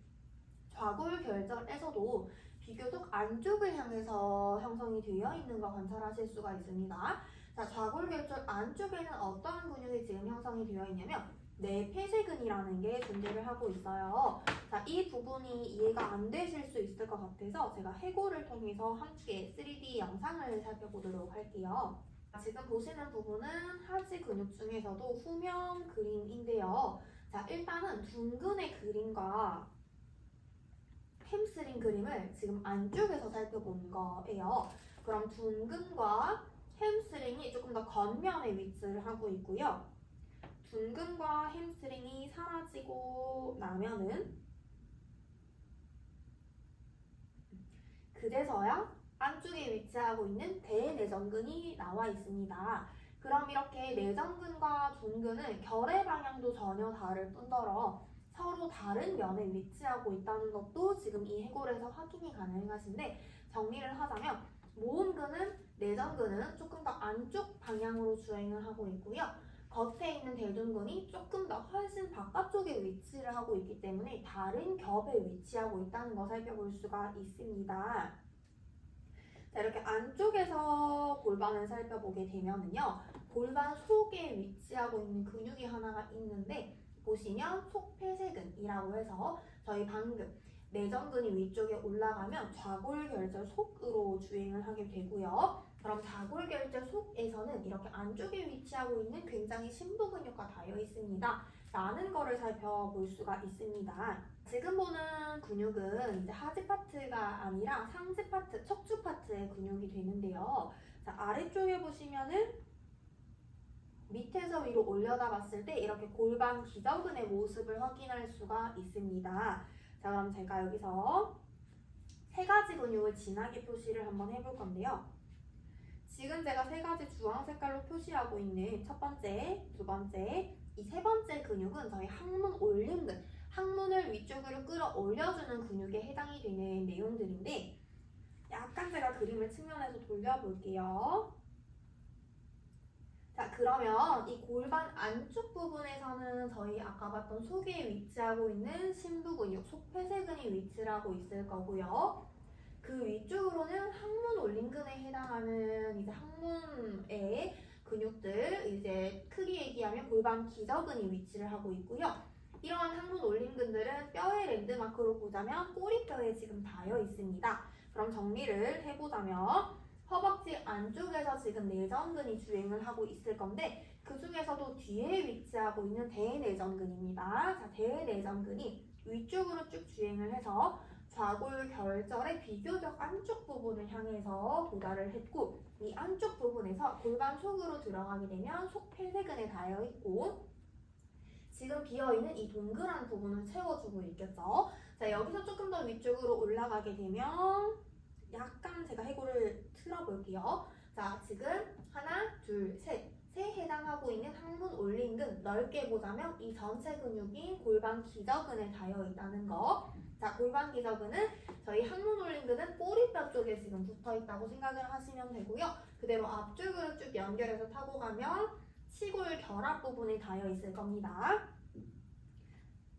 좌골 결절에서도 비교적 안쪽을 향해서 형성이 되어 있는 거 관찰하실 수가 있습니다. 자, 좌골 결절 안쪽에는 어떠한 근육이 지금 형성이 되어 있냐면 뇌폐쇄근이라는 게 존재를 하고 있어요. 자, 이 부분이 이해가 안 되실 수 있을 것 같아서 제가 해골을 통해서 함께 3D 영상을 살펴보도록 할게요. 지금 보시는 부분은 하지 근육 중에서도 후면 그림인데요. 자, 일단은 둔근의 그림과 햄스트링 그림을 지금 안쪽에서 살펴본 거예요. 그럼 둔근과 햄스트링이 조금 더 겉면에 위치를 하고 있고요. 둔근과 햄스트링이 사라지고 나면은 그제서야 안쪽에 위치하고 있는 대내전근이 나와 있습니다. 그럼 이렇게 내전근과 둔근은 결의 방향도 전혀 다를 뿐더러 서로 다른 면에 위치하고 있다는 것도 지금 이 해골에서 확인이 가능하신데, 정리를 하자면 모음근은 내전근은 조금 더 안쪽 방향으로 주행을 하고 있고요. 겉에 있는 대둔근이 조금 더 훨씬 바깥쪽에 위치를 하고 있기 때문에 다른 겹에 위치하고 있다는 걸 살펴볼 수가 있습니다. 자, 이렇게 안쪽에서 골반을 살펴보게 되면은요, 골반 속에 위치하고 있는 근육이 하나가 있는데, 보시면 속폐쇄근이라고 해서 저희 방금 내전근이 위쪽에 올라가면 좌골결절 속으로 주행을 하게 되고요. 그럼 좌골결절 속에서는 이렇게 안쪽에 위치하고 있는 굉장히 심부 근육과 닿여 있습니다 라는 거를 살펴볼 수가 있습니다. 지금 보는 근육은 이제 하지 파트가 아니라 상지 파트, 척추 파트의 근육이 되는데요. 자, 아래쪽에 보시면은 밑에서 위로 올려다 봤을 때 이렇게 골반 기저근의 모습을 확인할 수가 있습니다. 자, 그럼 제가 여기서 세 가지 근육을 진하게 표시를 한번 해볼 건데요. 지금 제가 세 가지 주황 색깔로 표시하고 있는 첫 번째, 두 번째, 이 세 번째 근육은 저희 항문 올림근, 항문을 위쪽으로 끌어올려주는 근육에 해당이 되는 내용들인데, 약간 제가 그림을 측면에서 돌려볼게요. 자, 그러면 이 골반 안쪽 부분에서는 저희 아까 봤던 속에 위치하고 있는 심부 근육, 속폐쇄근이 위치를 하고 있을 거고요. 그 위쪽으로는 항문 올림근에 해당하는 이제 항문의 근육들, 이제 크게 얘기하면 골반 기저근이 위치를 하고 있고요. 이러한 항문 올림근들은 뼈의 랜드마크로 보자면 꼬리뼈에 지금 닿여 있습니다. 그럼 정리를 해보자면 허벅지 안쪽에서 지금 내전근이 주행을 하고 있을 건데, 그 중에서도 뒤에 위치하고 있는 대내전근입니다. 자, 대내전근이 위쪽으로 쭉 주행을 해서 좌골결절의 비교적 안쪽 부분을 향해서 도달을 했고, 이 안쪽 부분에서 골반 속으로 들어가게 되면 속폐쇄근에 닿여 있고, 지금 비어있는 이 동그란 부분을 채워주고 있겠죠. 자, 여기서 조금 더 위쪽으로 올라가게 되면 약간 제가 해골을 틀어볼게요. 자, 지금 하나, 둘, 셋. 세 해당하고 있는 항문 올림근 넓게 보자면 이 전체 근육이 골반 기저근에 닿여 있다는 거. 자, 골반 기저근은 저희 항문 올림근은 꼬리뼈 쪽에 지금 붙어 있다고 생각을 하시면 되고요. 그대로 앞쪽으로 쭉 연결해서 타고 가면 치골 결합 부분에 닿여 있을 겁니다.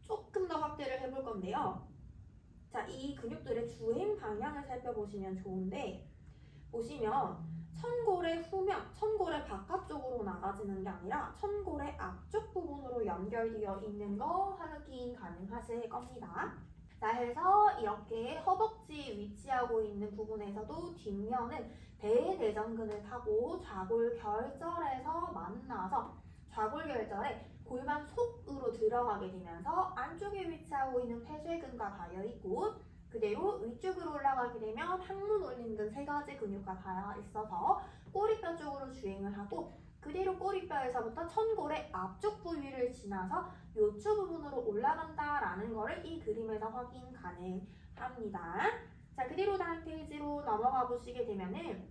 조금 더 확대를 해볼 건데요. 자, 이 근육들의 주행 방향을 살펴보시면 좋은데, 보시면 천골의 후면, 천골의 바깥쪽으로 나가지는 게 아니라 천골의 앞쪽 부분으로 연결되어 있는 거 확인 가능하실 겁니다. 자, 해서 이렇게 허벅지 위치하고 있는 부분에서도 뒷면은 대내전근을 타고 좌골결절에서 만나서 좌골결절에 골반 속으로 들어가게 되면서 안쪽에 위치하고 있는 폐쇄근과 닿여 있고, 그대로 위쪽으로 올라가게 되면 항문 올림근 세 가지 근육과 닿아 있어서 꼬리뼈 쪽으로 주행을 하고, 그대로 꼬리뼈에서부터 천골의 앞쪽 부위를 지나서 요추 부분으로 올라간다라는 거를 이 그림에서 확인 가능합니다. 자, 그대로 다음 페이지로 넘어가 보시게 되면은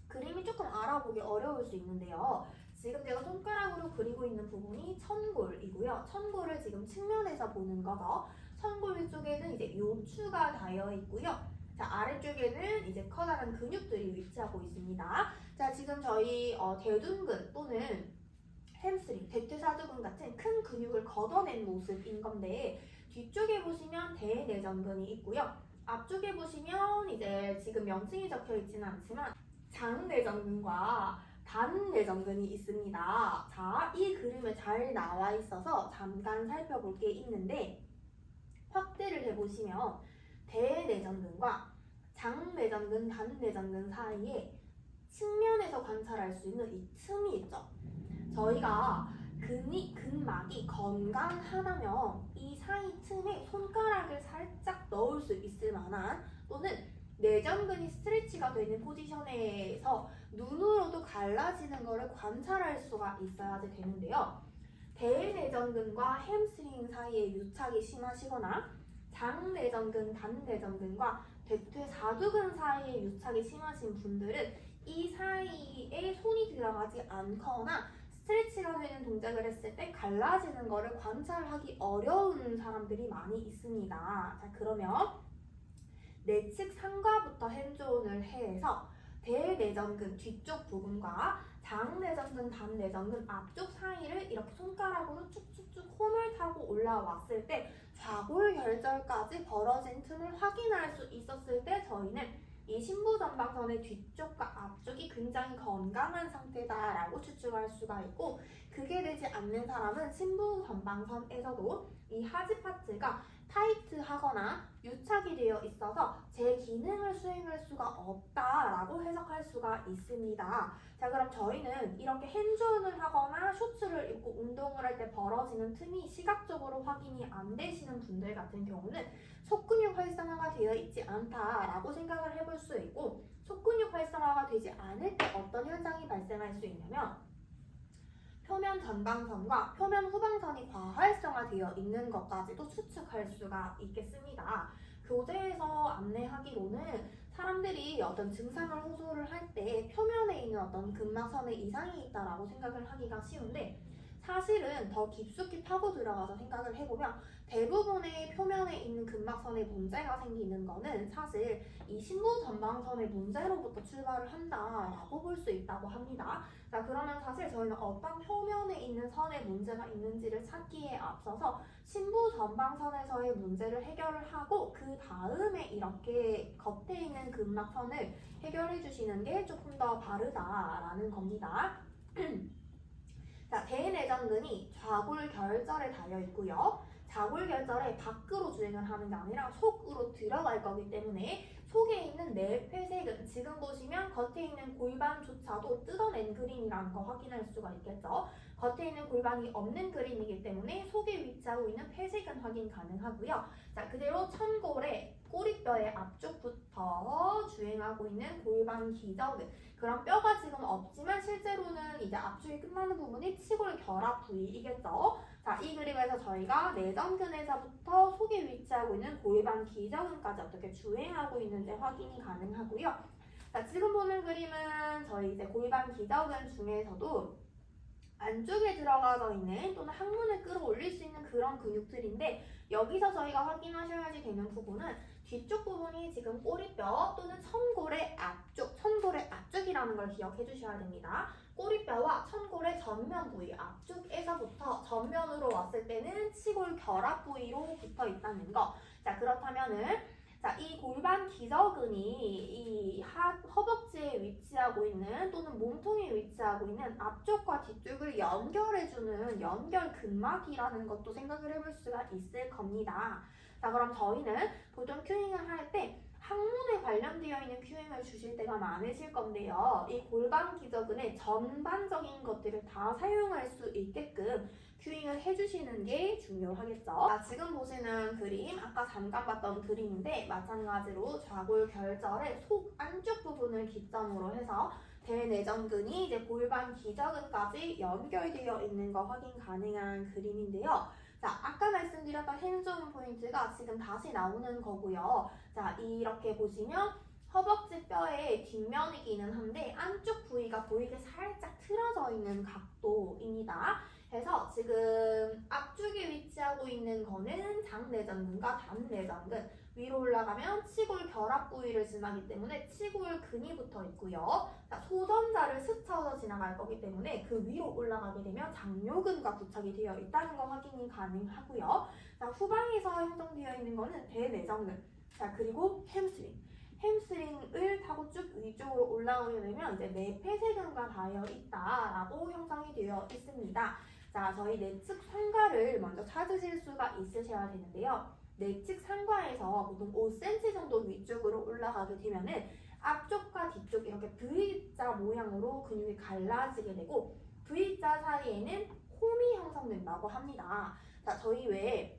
그림이 조금 알아보기 어려울 수 있는데요. 지금 제가 손가락으로 그리고 있는 부분이 천골이고요. 천골을 지금 측면에서 보는 거죠. 천골 위쪽에는 이제 요추가 닿여 있고요. 자, 아래쪽에는 이제 커다란 근육들이 위치하고 있습니다. 자, 지금 저희 대둔근 또는 햄스트링, 대퇴사두근 같은 큰 근육을 걷어낸 모습인 건데, 뒤쪽에 보시면 대내전근이 있고요. 앞쪽에 보시면 이제 지금 명칭이 적혀 있지는 않지만 장내전근과 단내전근이 있습니다. 자, 이 그림에 잘 나와 있어서 잠깐 살펴볼 게 있는데, 확대를 해보시면 대내전근과 장내전근, 단내전근 사이에 측면에서 관찰할 수 있는 이 틈이 있죠. 저희가 근막이 건강하다면 이 사이 틈에 손가락을 살짝 넣을 수 있을 만한, 또는 내전근이 스트레치가 되는 포지션에서 눈으로도 갈라지는 것을 관찰할 수가 있어야지 되는데요. 대내전근과 햄스트링 사이에 유착이 심하시거나 장내전근, 단내전근과 대퇴사두근 사이에 유착이 심하신 분들은 이 사이에 손이 들어가지 않거나 스트레치가 되는 동작을 했을 때 갈라지는 것을 관찰하기 어려운 사람들이 많이 있습니다. 자, 그러면 내측 상과부터 핸즈온을 해서 대내전근 뒤쪽 부분과 장내전근, 단내전근 앞쪽 사이를 이렇게 손가락으로 쭉쭉쭉 홈을 타고 올라왔을 때 좌골결절까지 벌어진 틈을 확인할 수 있었을 때 저희는 이 신부전방선의 뒤쪽과 앞쪽이 굉장히 건강한 상태다라고 추측할 수가 있고, 그게 되지 않는 사람은 신부전방선에서도 이 하지 파트가 타이트하거나 유착이 되어 있어서 제 기능을 수행할 수가 없다라고 해석할 수가 있습니다. 자, 그럼 저희는 이렇게 핸즈온을 하거나 쇼츠를 입고 운동을 할 때 벌어지는 틈이 시각적으로 확인이 안 되시는 분들 같은 경우는 속근육 활성화가 되어 있지 않다라고 생각을 해볼 수 있고, 속근육 활성화가 되지 않을 때 어떤 현상이 발생할 수 있냐면 표면 전방선과 표면 후방선이 과활성화되어 있는 것까지도 추측할 수가 있겠습니다. 교재에서 안내하기로는 사람들이 어떤 증상을 호소를 할 때 표면에 있는 어떤 근막선에 이상이 있다라고 생각을 하기가 쉬운데, 사실은 더 깊숙이 파고 들어가서 생각을 해보면 대부분의 표면에 있는 근막선에 문제가 생기는 거는 사실 이 신부 전방선의 문제로부터 출발을 한다라고 볼 수 있다고 합니다. 자, 그러면 사실 저희는 어떤 표면에 있는 선에 문제가 있는지를 찾기에 앞서서 신부 전방선에서의 문제를 해결을 하고 그 다음에 이렇게 겉에 있는 근막선을 해결해 주시는 게 조금 더 바르다라는 겁니다. 자, 대내전근이 좌골결절에 달려 있고요. 좌골결절에 밖으로 주행을 하는 게 아니라 속으로 들어갈 거기 때문에 속에 있는 뇌폐색은 지금 보시면 겉에 있는 골반조차도 뜯어낸 그림이라는 거 확인할 수가 있겠죠. 겉에 있는 골반이 없는 그림이기 때문에 속에 위치하고 있는 폐색은 확인 가능하고요. 자, 그대로 천골의 꼬리뼈의 앞쪽부터 주행하고 있는 골반 기저근, 그런 뼈가 지금 없지만 실제로는 이제 앞쪽이 끝나는 부분이 치골 결합 부위이겠죠. 자, 이 그림에서 저희가 내전근에서부터 속에 위치하고 있는 골반 기저근까지 어떻게 주행하고 있는지 확인이 가능하고요. 자, 지금 보는 그림은 저희 이제 골반 기저근 중에서도 안쪽에 들어가져 있는 또는 항문을 끌어올릴 수 있는 그런 근육들인데, 여기서 저희가 확인하셔야지 되는 부분은 뒤쪽 부분이 지금 꼬리뼈 또는 천골의 앞쪽, 천골의 앞쪽이라는 걸 기억해 주셔야 됩니다. 꼬리뼈와 천골의 전면 부위 앞쪽에서부터 전면으로 왔을 때는 치골 결합 부위로 붙어 있다는 거. 자, 그렇다면은 이 골반 기저근이 이 허벅지에 위치하고 있는 또는 몸통에 위치하고 있는 앞쪽과 뒤쪽을 연결해주는 연결 근막이라는 것도 생각을 해볼 수가 있을 겁니다. 자, 그럼 저희는 보통 큐잉을 할 때 항문에 관련되어 있는 큐잉을 주실 때가 많으실 건데요. 이 골반 기저근의 전반적인 것들을 다 사용할 수 있게끔 큐잉을 해주시는 게 중요하겠죠. 자, 지금 보시는 그림, 아까 잠깐 봤던 그림인데 마찬가지로 좌골결절의 속 안쪽 부분을 기점으로 해서 대내전근이 이제 골반 기저근까지 연결되어 있는 거 확인 가능한 그림인데요. 자, 아까 말씀드렸던 핸즈온 포인트가 지금 다시 나오는 거고요. 자, 이렇게 보시면 허벅지 뼈의 뒷면이기는 한데 안쪽 부위가 보이게 살짝 틀어져 있는 각도입니다. 그래서 지금 앞쪽에 위치하고 있는 거는 장내전근과 단내전근, 위로 올라가면 치골 결합 부위를 지나기 때문에 치골근이 붙어 있고요. 자, 소전자를 스쳐서 지나갈 거기 때문에 그 위로 올라가게 되면 장요근과 부착이 되어 있다는 거 확인이 가능하고요. 자, 후방에서 형성되어 있는 거는 대내전근, 자, 그리고 햄스트링. 햄스트링을 타고 쭉 위쪽으로 올라오게 되면 이제 내폐세근과 닿여 있다라고 형성이 되어 있습니다. 자, 저희 내측 상과를 먼저 찾으실 수가 있으셔야 되는데요. 내측 상과에서 보통 5cm 정도 위쪽으로 올라가게 되면은 앞쪽과 뒤쪽 이렇게 V자 모양으로 근육이 갈라지게 되고 V자 사이에는 홈이 형성된다고 합니다. 자, 저희 왜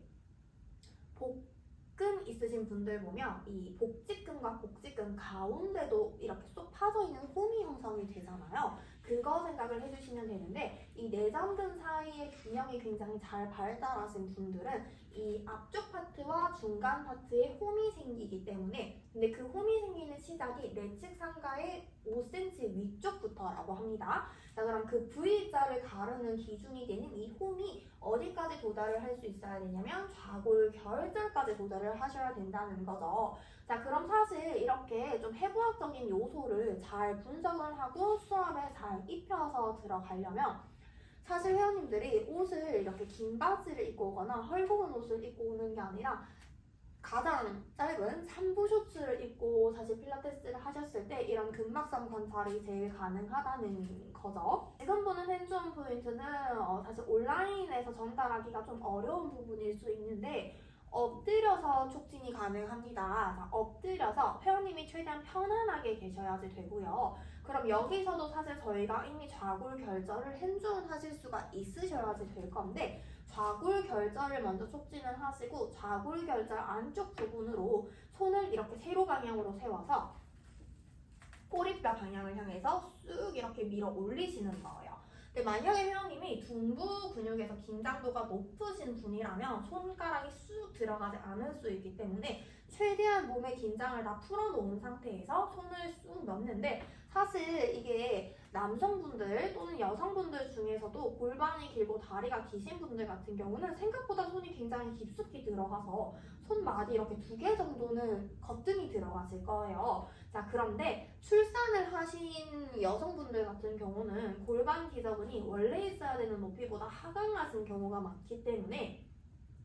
복근 있으신 분들 보면 이 복직근과 복직근 가운데도 이렇게 쏙 파져 있는 홈이 형성이 되잖아요. 그거 생각을 해주시면 되는데 이 내전근 사이의 균형이 굉장히 잘 발달하신 분들은 이 앞쪽 파트와 중간 파트에 홈이 생기기 때문에 근데 그 홈이 생기는 시작이 내측 상가의 5cm 위쪽부터라고 합니다. 자, 그럼 그 V자를 가르는 기준이 되는 이 홈이 어디까지 도달을 할 수 있어야 되냐면 좌골결절까지 도달을 하셔야 된다는 거죠. 자, 그럼 사실 이렇게 좀 해부학적인 요소를 잘 분석을 하고 수업에 잘 입혀서 들어가려면 사실 회원님들이 옷을 이렇게 긴 바지를 입고 오거나 헐거운 옷을 입고 오는 게 아니라 가장 짧은 3부 셔츠를 입고 사실 필라테스를 하셨을 때 이런 근막성 관찰이 제일 가능하다는 거죠. 지금 보는 핸즈온 포인트는 사실 온라인에서 전달하기가 좀 어려운 부분일 수 있는데 엎드려서 촉진이 가능합니다. 자, 엎드려서 회원님이 최대한 편안하게 계셔야지 되고요. 그럼 여기서도 사실 저희가 이미 좌골결절을 핸즈온 하실 수가 있으셔야지 될 건데 좌골결절을 먼저 촉진을 하시고 좌골결절 안쪽 부분으로 손을 이렇게 세로 방향으로 세워서 꼬리뼈 방향을 향해서 쑥 이렇게 밀어 올리시는 거예요. 근데 만약에 회원님이 둔부 근육에서 긴장도가 높으신 분이라면 손가락이 쑥 들어가지 않을 수 있기 때문에 최대한 몸의 긴장을 다 풀어놓은 상태에서 손을 쑥 넣는데 사실 이게 남성분들 또는 여성분들 중에서도 골반이 길고 다리가 기신 분들 같은 경우는 생각보다 손이 굉장히 깊숙이 들어가서 손마디 이렇게 2개 정도는 거뜬히 들어가실 거예요. 자, 그런데 출산을 하신 여성분들 같은 경우는 골반 기저근이 원래 있어야 되는 높이보다 하강하신 경우가 많기 때문에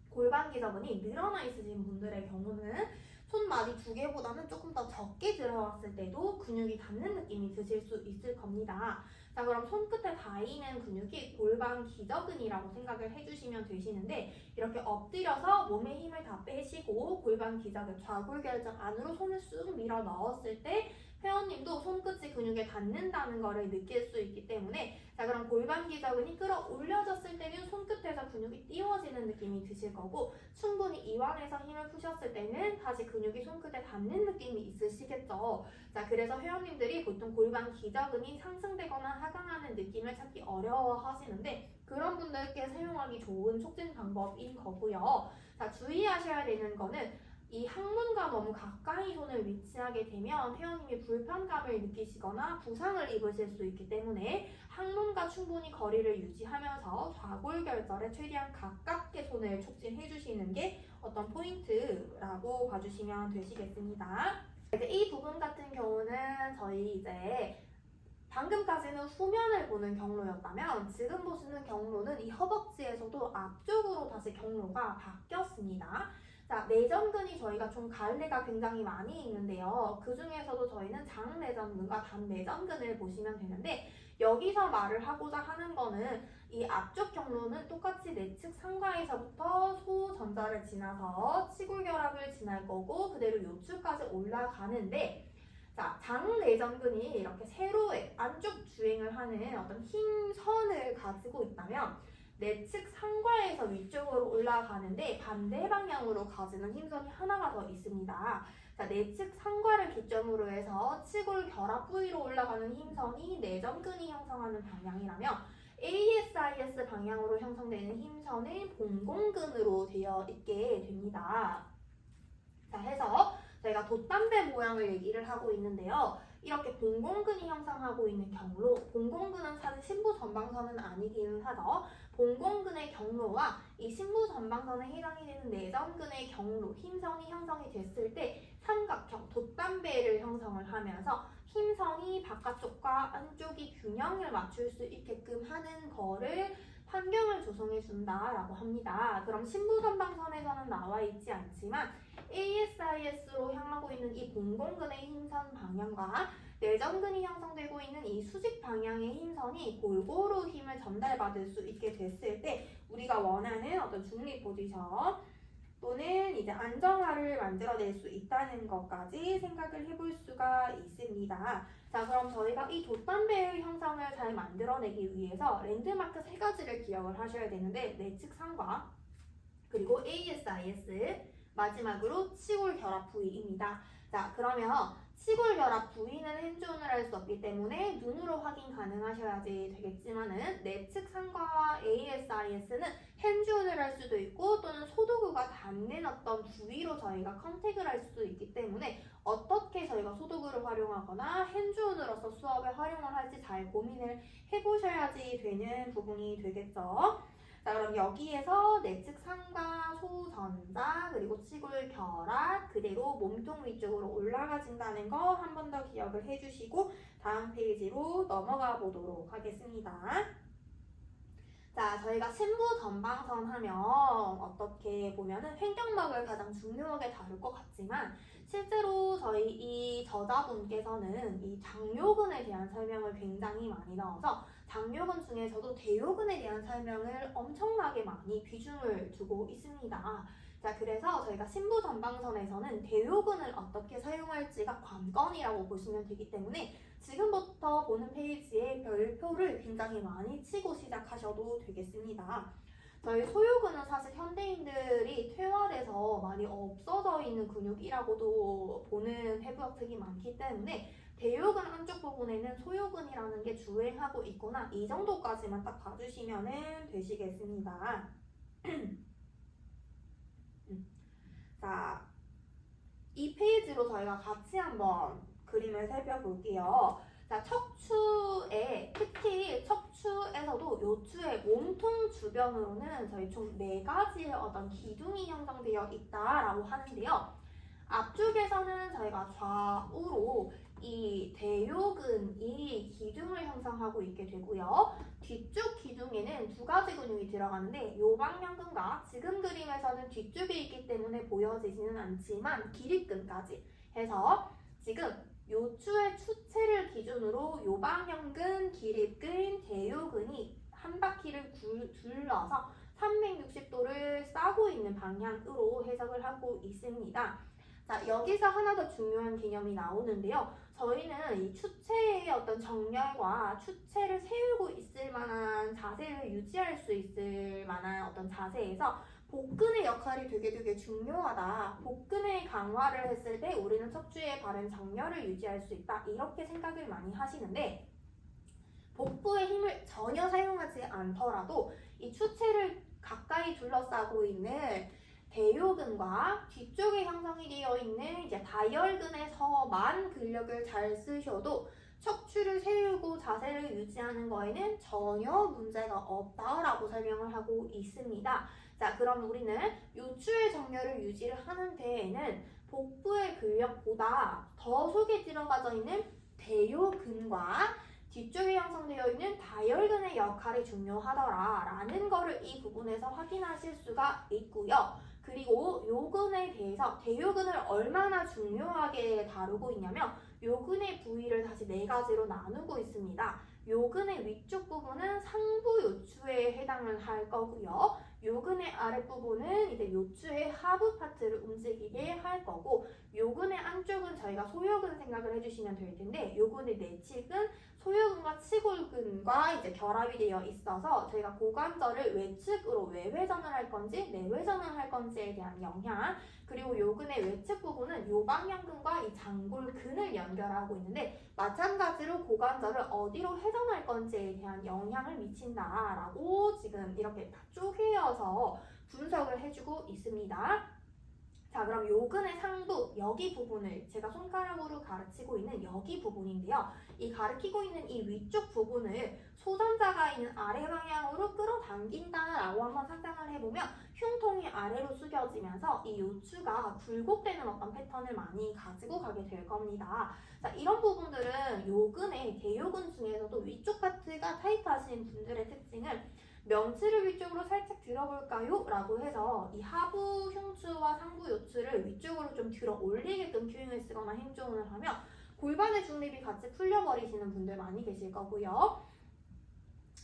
골반 기저근이 늘어나 있으신 분들의 경우는 손마디 2개보다는 조금 더 적게 들어갔을 때도 근육이 닿는 느낌이 드실 수 있을 겁니다. 자, 그럼 손끝에 닿이는 근육이 골반 기저근이라고 생각을 해주시면 되시는데 이렇게 엎드려서 몸의 힘을 다 빼시고 골반 기저근, 좌골결절 안으로 손을 쑥 밀어 넣었을 때 회원님도 손끝이 근육에 닿는다는 것을 느낄 수 있기 때문에 자, 그럼 골반 기저근이 끌어올려졌을 때는 손끝에서 근육이 띄워지는 느낌이 드실 거고 충분히 이완해서 힘을 푸셨을 때는 다시 근육이 손끝에 닿는 느낌이 있으시겠죠. 자, 그래서 회원님들이 보통 골반 기저근이 상승되거나 하강하는 느낌을 찾기 어려워하시는데 그런 분들께 사용하기 좋은 촉진 방법인 거고요. 자, 주의하셔야 되는 거는 이 항문과 너무 가까이 손을 위치하게 되면 회원님이 불편감을 느끼시거나 부상을 입으실 수 있기 때문에 항문과 충분히 거리를 유지하면서 좌골결절에 최대한 가깝게 손을 촉진해 주시는 게 어떤 포인트라고 봐주시면 되시겠습니다. 이제 이 부분 같은 경우는 저희 이제 방금까지는 후면을 보는 경로였다면 지금 보시는 경로는 이 허벅지에서도 앞쪽으로 다시 경로가 바뀌었습니다. 자, 내전근이 저희가 좀 갈래가 굉장히 많이 있는데요. 그 중에서도 저희는 장내전근과 단내전근을 보시면 되는데 여기서 말을 하고자 하는 거는 이 앞쪽 경로는 똑같이 내측 상가에서부터 소전자를 지나서 치골결합을 지날 거고 그대로 요추까지 올라가는데 자, 장내전근이 이렇게 세로의 안쪽 주행을 하는 어떤 힘선을 가지고 있다면 내측 상과에서 위쪽으로 올라가는데 반대 방향으로 가지는 힘선이 하나가 더 있습니다. 자, 내측 상과를 기점으로 해서 치골 결합 부위로 올라가는 힘선이 내전근이 형성하는 방향이라면 ASIS 방향으로 형성되는 힘선은 봉공근으로 되어 있게 됩니다. 자, 해서 저희가 돛담배 모양을 얘기를 하고 있는데요. 이렇게 봉공근이 형성하고 있는 경로, 봉공근은 사실 신부 전방선은 아니기는 하죠. 봉공근의 경로와 이 신부 전방선에 해당이 되는 내전근의 경로, 힘선이 형성이 됐을 때 삼각형 돛담배를 형성을 하면서 힘선이 바깥쪽과 안쪽이 균형을 맞출 수 있게끔 하는 거를 환경을 조성해 준다라고 합니다. 그럼 신부 전방선에서는 나와 있지 않지만 ASIS로 향하고 있는 이 봉공근의 힘선 방향과 내전근이 형성되고 있는 이 수직 방향의 힘선이 골고루 힘을 전달받을 수 있게 됐을 때 우리가 원하는 어떤 중립 포지션 또는 이제 안정화를 만들어낼 수 있다는 것까지 생각을 해볼 수가 있습니다. 자, 그럼 저희가 이 돛담배의 형상을 잘 만들어내기 위해서 랜드마크 3가지를 기억을 하셔야 되는데 내측 상과 그리고 ASIS 마지막으로 치골 결합 부위입니다. 자, 그러면 치골 결합 부위는 핸즈온을 할 수 없기 때문에 눈으로 확인 가능하셔야지 되겠지만은 내측 상과와 ASIS는 핸즈온을 할 수도 있고 또는 소도구가 닿는 어떤 부위로 저희가 컨택을 할 수도 있기 때문에 어떻게 저희가 소도구를 활용하거나 핸즈온으로서 수업에 활용을 할지 잘 고민을 해보셔야지 되는 부분이 되겠죠. 자, 그럼 여기에서 내측 상과 소전자 그리고 치골 결합 그대로 몸통 위쪽으로 올라가진다는 거 한 번 더 기억을 해주시고 다음 페이지로 넘어가 보도록 하겠습니다. 자, 저희가 신부 전방선 하면 어떻게 보면은 횡격막을 가장 중요하게 다룰 것 같지만 실제로 저희 이 저자분께서는 이 장요근에 대한 설명을 굉장히 많이 넣어서 장요근 중에서도 대요근에 대한 설명을 엄청나게 많이 비중을 두고 있습니다. 자, 그래서 저희가 신부 전방선에서는 대요근을 어떻게 사용할지가 관건이라고 보시면 되기 때문에 지금부터 보는 페이지에 별표를 굉장히 많이 치고 시작하셔도 되겠습니다. 저희 소요근은 사실 현대인들이 퇴화돼서 많이 없어져 있는 근육이라고도 보는 해부학적이 많기 때문에 대요근 한쪽 부분에는 소요근이라는 게 주행하고 있구나 이 정도까지만 딱 봐주시면 되시겠습니다. 자, 이 페이지로 저희가 같이 한번 그림을 살펴볼게요. 자, 척추에 특히 척추에서도 요추의 몸통 주변으로는 저희 총 4가지의 어떤 기둥이 형성되어 있다라고 하는데요. 앞쪽에서는 저희가 좌우로 이 대요근이 기둥을 형성하고 있게 되고요. 뒤쪽 기둥에는 2가지 근육이 들어가는데 요방형근과 지금 그림에서는 뒤쪽에 있기 때문에 보여지지는 않지만 기립근까지 해서 지금 요추의 추체를 기준으로 요방형근, 기립근, 대요근이 한 바퀴를 둘러서 360도를 싸고 있는 방향으로 해석을 하고 있습니다. 자, 여기서 하나 더 중요한 개념이 나오는데요. 저희는 이 추체의 어떤 정렬과 추체를 세우고 있을 만한 자세를 유지할 수 있을 만한 어떤 자세에서 복근의 역할이 되게 중요하다. 복근의 강화를 했을 때 우리는 척추의 바른 정렬을 유지할 수 있다. 이렇게 생각을 많이 하시는데 복부의 힘을 전혀 사용하지 않더라도 이 추체를 가까이 둘러싸고 있는 대요근과 뒤쪽에 형성이 되어 있는 이제 다혈근에서만 근력을 잘 쓰셔도 척추를 세우고 자세를 유지하는 거에는 전혀 문제가 없다라고 설명을 하고 있습니다. 자, 그럼 우리는 요추의 정렬을 유지를 하는 데에는 복부의 근력보다 더 속에 들어가져 있는 대요근과 뒤쪽에 형성되어 있는 다혈근의 역할이 중요하더라라는 거를 이 부분에서 확인하실 수가 있고요. 그리고 요근에 대해서 대요근을 얼마나 중요하게 다루고 있냐면 요근의 부위를 다시 4가지로 나누고 있습니다. 요근의 위쪽 부분은 상부 요추에 해당을 할 거고요. 요근의 아랫부분은 이제 요추의 하부 파트를 움직이게 할 거고 요근의 안쪽은 저희가 소요근 생각을 해주시면 될 텐데 요근의 내측은 소요근과 치골근과 이제 결합이 되어 있어서 저희가 고관절을 외측으로 외회전을 할 건지 내회전을 할 건지에 대한 영향 그리고 요근의 외측 부분은 요방형근과 이 장골근을 연결하고 있는데 마찬가지로 고관절을 어디로 회전할 건지에 대한 영향을 미친다라고 지금 이렇게 다 쪼개어서 분석을 해주고 있습니다. 자, 그럼 요근의 상부 여기 부분을 제가 손가락으로 가르치고 있는 여기 부분인데요. 이 가르치고 있는 이 위쪽 부분을 소전자가 있는 아래 방향으로 끌어당긴다라고 한번 상상을 해보면 흉통이 아래로 숙여지면서 이 요추가 굴곡되는 어떤 패턴을 많이 가지고 가게 될 겁니다. 자, 이런 부분들은 요근의 대요근 중에서도 위쪽 파트가 타이트하신 분들의 특징은 명치를 위쪽으로 살짝 들어볼까요? 라고 해서 이 하부 흉추와 상부 요추를 위쪽으로 좀 들어 올리게끔 큐잉을 쓰거나 행조응을 하면 골반의 중립이 같이 풀려버리시는 분들 많이 계실 거고요.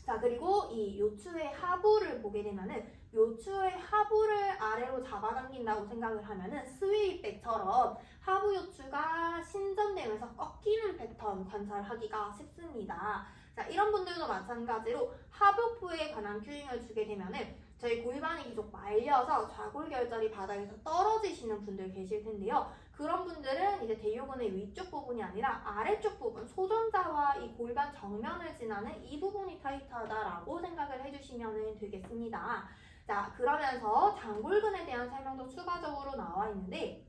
자, 그리고 이 요추의 하부를 보게 되면은 요추의 하부를 아래로 잡아당긴다고 생각을 하면은 스웨이백처럼 하부 요추가 신전되면서 꺾이는 패턴 관찰하기가 쉽습니다. 자, 이런 분들도 마찬가지로 하복부에 관한 큐잉을 주게 되면은 저희 골반이 계속 말려서 좌골결절이 바닥에서 떨어지시는 분들 계실 텐데요. 그런 분들은 이제 대요근의 위쪽 부분이 아니라 아래쪽 부분, 소전자와 이 골반 정면을 지나는 이 부분이 타이트하다라고 생각을 해주시면 되겠습니다. 자, 그러면서 장골근에 대한 설명도 추가적으로 나와 있는데,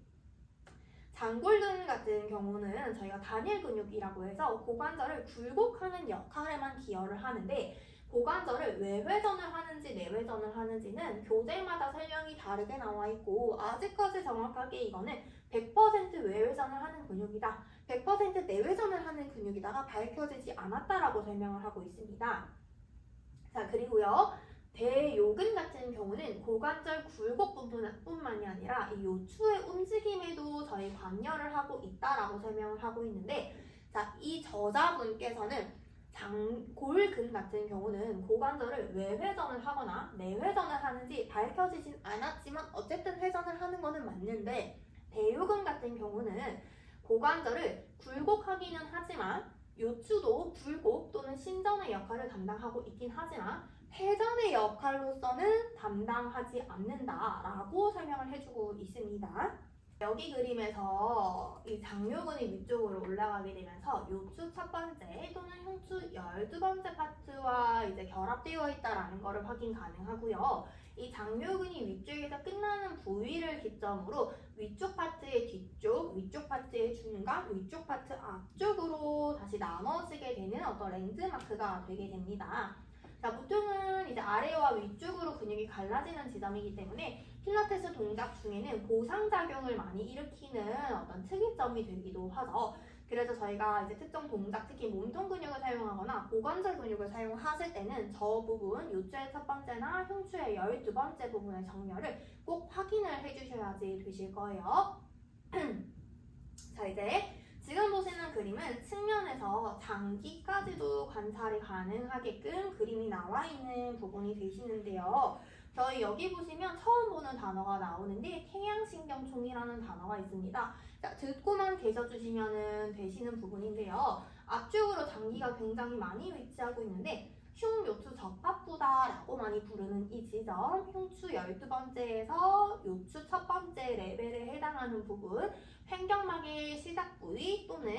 장골근 같은 경우는 저희가 단일 근육이라고 해서 고관절을 굴곡하는 역할에만 기여를 하는데, 고관절을 외회전을 하는지 내회전을 하는지는 교재마다 설명이 다르게 나와 있고, 아직까지 정확하게 이거는 100% 외회전을 하는 근육이다, 100% 내회전을 하는 근육이다가 밝혀지지 않았다라고 설명을 하고 있습니다. 자, 그리고요, 대요근 같은 경우는 고관절 굴곡 부분뿐만이 아니라 이 요추의 움직임에도 저희 관여를 하고 있다라고 설명을 하고 있는데, 자, 이 저자분께서는 장골근 같은 경우는 고관절을 외회전을 하거나 내회전을 하는지 밝혀지진 않았지만 어쨌든 회전을 하는 거는 맞는데, 대요근 같은 경우는 고관절을 굴곡하기는 하지만 요추도 굴곡 또는 신전의 역할을 담당하고 있긴 하지만 회전의 역할로서는 담당하지 않는다라고 설명을 해주고 있습니다. 여기 그림에서 이 장요근이 위쪽으로 올라가게 되면서 요추 첫 번째 또는 흉추 12번째 파트와 이제 결합되어 있다라는 것을 확인 가능하고요. 이 장요근이 위쪽에서 끝나는 부위를 기점으로 위쪽 파트의 뒤쪽, 위쪽 파트의 중간, 위쪽 파트 앞쪽으로 다시 나눠지게 되는 어떤 랜드마크가 되게 됩니다. 자, 보통은 이제 아래와 위쪽으로 근육이 갈라지는 지점이기 때문에 필라테스 동작 중에는 보상작용을 많이 일으키는 어떤 특이점이 되기도 하죠. 그래서 저희가 이제 특정 동작, 특히 몸통 근육을 사용하거나 고관절 근육을 사용하실 때는 저 부분, 요추의 첫 번째나 흉추의 12번째 부분의 정렬을 꼭 확인을 해주셔야지 되실 거예요. 자, 이제 지금 보시는 그림은 측면에서 장기까지도 관찰이 가능하게끔 그림이 나와 있는 부분이 되시는데요. 저희 여기 보시면 처음 보는 단어가 나오는데 태양신경총이라는 단어가 있습니다. 자, 듣고만 계셔주시면 되시는 부분인데요. 앞쪽으로 장기가 굉장히 많이 위치하고 있는데 흉요추 적합부다라고 많이 부르는 이 지점, 흉추 12번째에서 요추 첫 번째 레벨에 해당하는 부분, 횡격막의 시작 부위 또는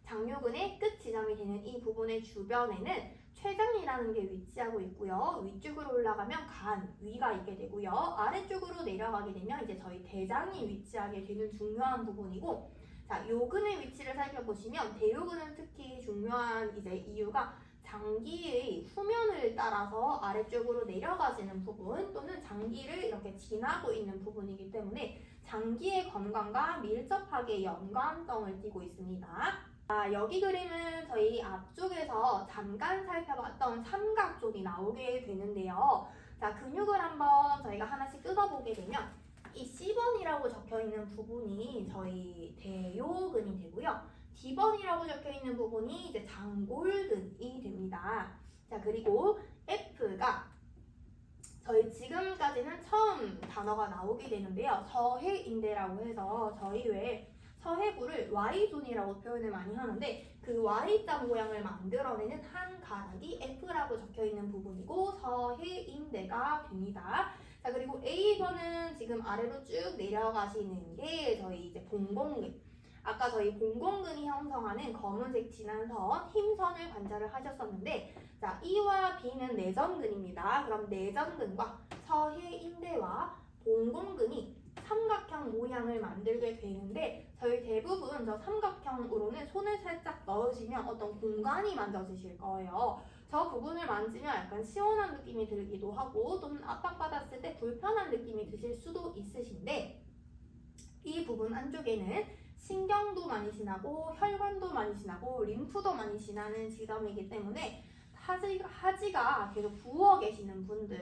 장요근의 끝 지점이 되는 이 부분의 주변에는 췌장이라는 게 위치하고 있고요. 위쪽으로 올라가면 간, 위가 있게 되고요. 아래쪽으로 내려가게 되면 이제 저희 대장이 위치하게 되는 중요한 부분이고, 자, 요근의 위치를 살펴보시면 대요근은 특히 중요한 이제 이유가 장기의 후면을 따라서 아래쪽으로 내려가지는 부분 또는 장기를 이렇게 지나고 있는 부분이기 때문에 장기의 건강과 밀접하게 연관성을 띠고 있습니다. 자, 여기 그림은 저희 앞쪽에서 잠깐 살펴봤던 삼각 쪽이 나오게 되는데요. 자, 근육을 한번 저희가 하나씩 뜯어보게 되면 이 C번이라고 적혀있는 부분이 저희 대요근이 되고요. D번이라고 적혀있는 부분이 이제 장골근이 됩니다. 자, 그리고 F가 저희 지금까지는 처음 단어가 나오게 되는데요. 서해인대라고 해서 저희 왜 서해부를 Y존이라고 표현을 많이 하는데 그 Y자 모양을 만들어내는 한 가닥이 F라고 적혀있는 부분이고 서해인대가 됩니다. 자, 그리고 A번은 지금 아래로 쭉 내려가시는 게 저희 이제 봉공근. 아까 저희 봉공근이 형성하는 검은색 진한 선, 힘선을 관찰을 하셨었는데, 자, E와 B는 내전근입니다. 그럼 내전근과 서해인대와 봉공근이 삼각형 모양을 만들게 되는데, 저희 대부분 저 삼각형으로는 손을 살짝 넣으시면 어떤 공간이 만져지실 거예요. 저 부분을 만지면 약간 시원한 느낌이 들기도 하고 또는 압박받았을 때 불편한 느낌이 드실 수도 있으신데, 이 부분 안쪽에는 신경도 많이 지나고 혈관도 많이 지나고 림프도 많이 지나는 지점이기 때문에 하지가 계속 부어 계시는 분들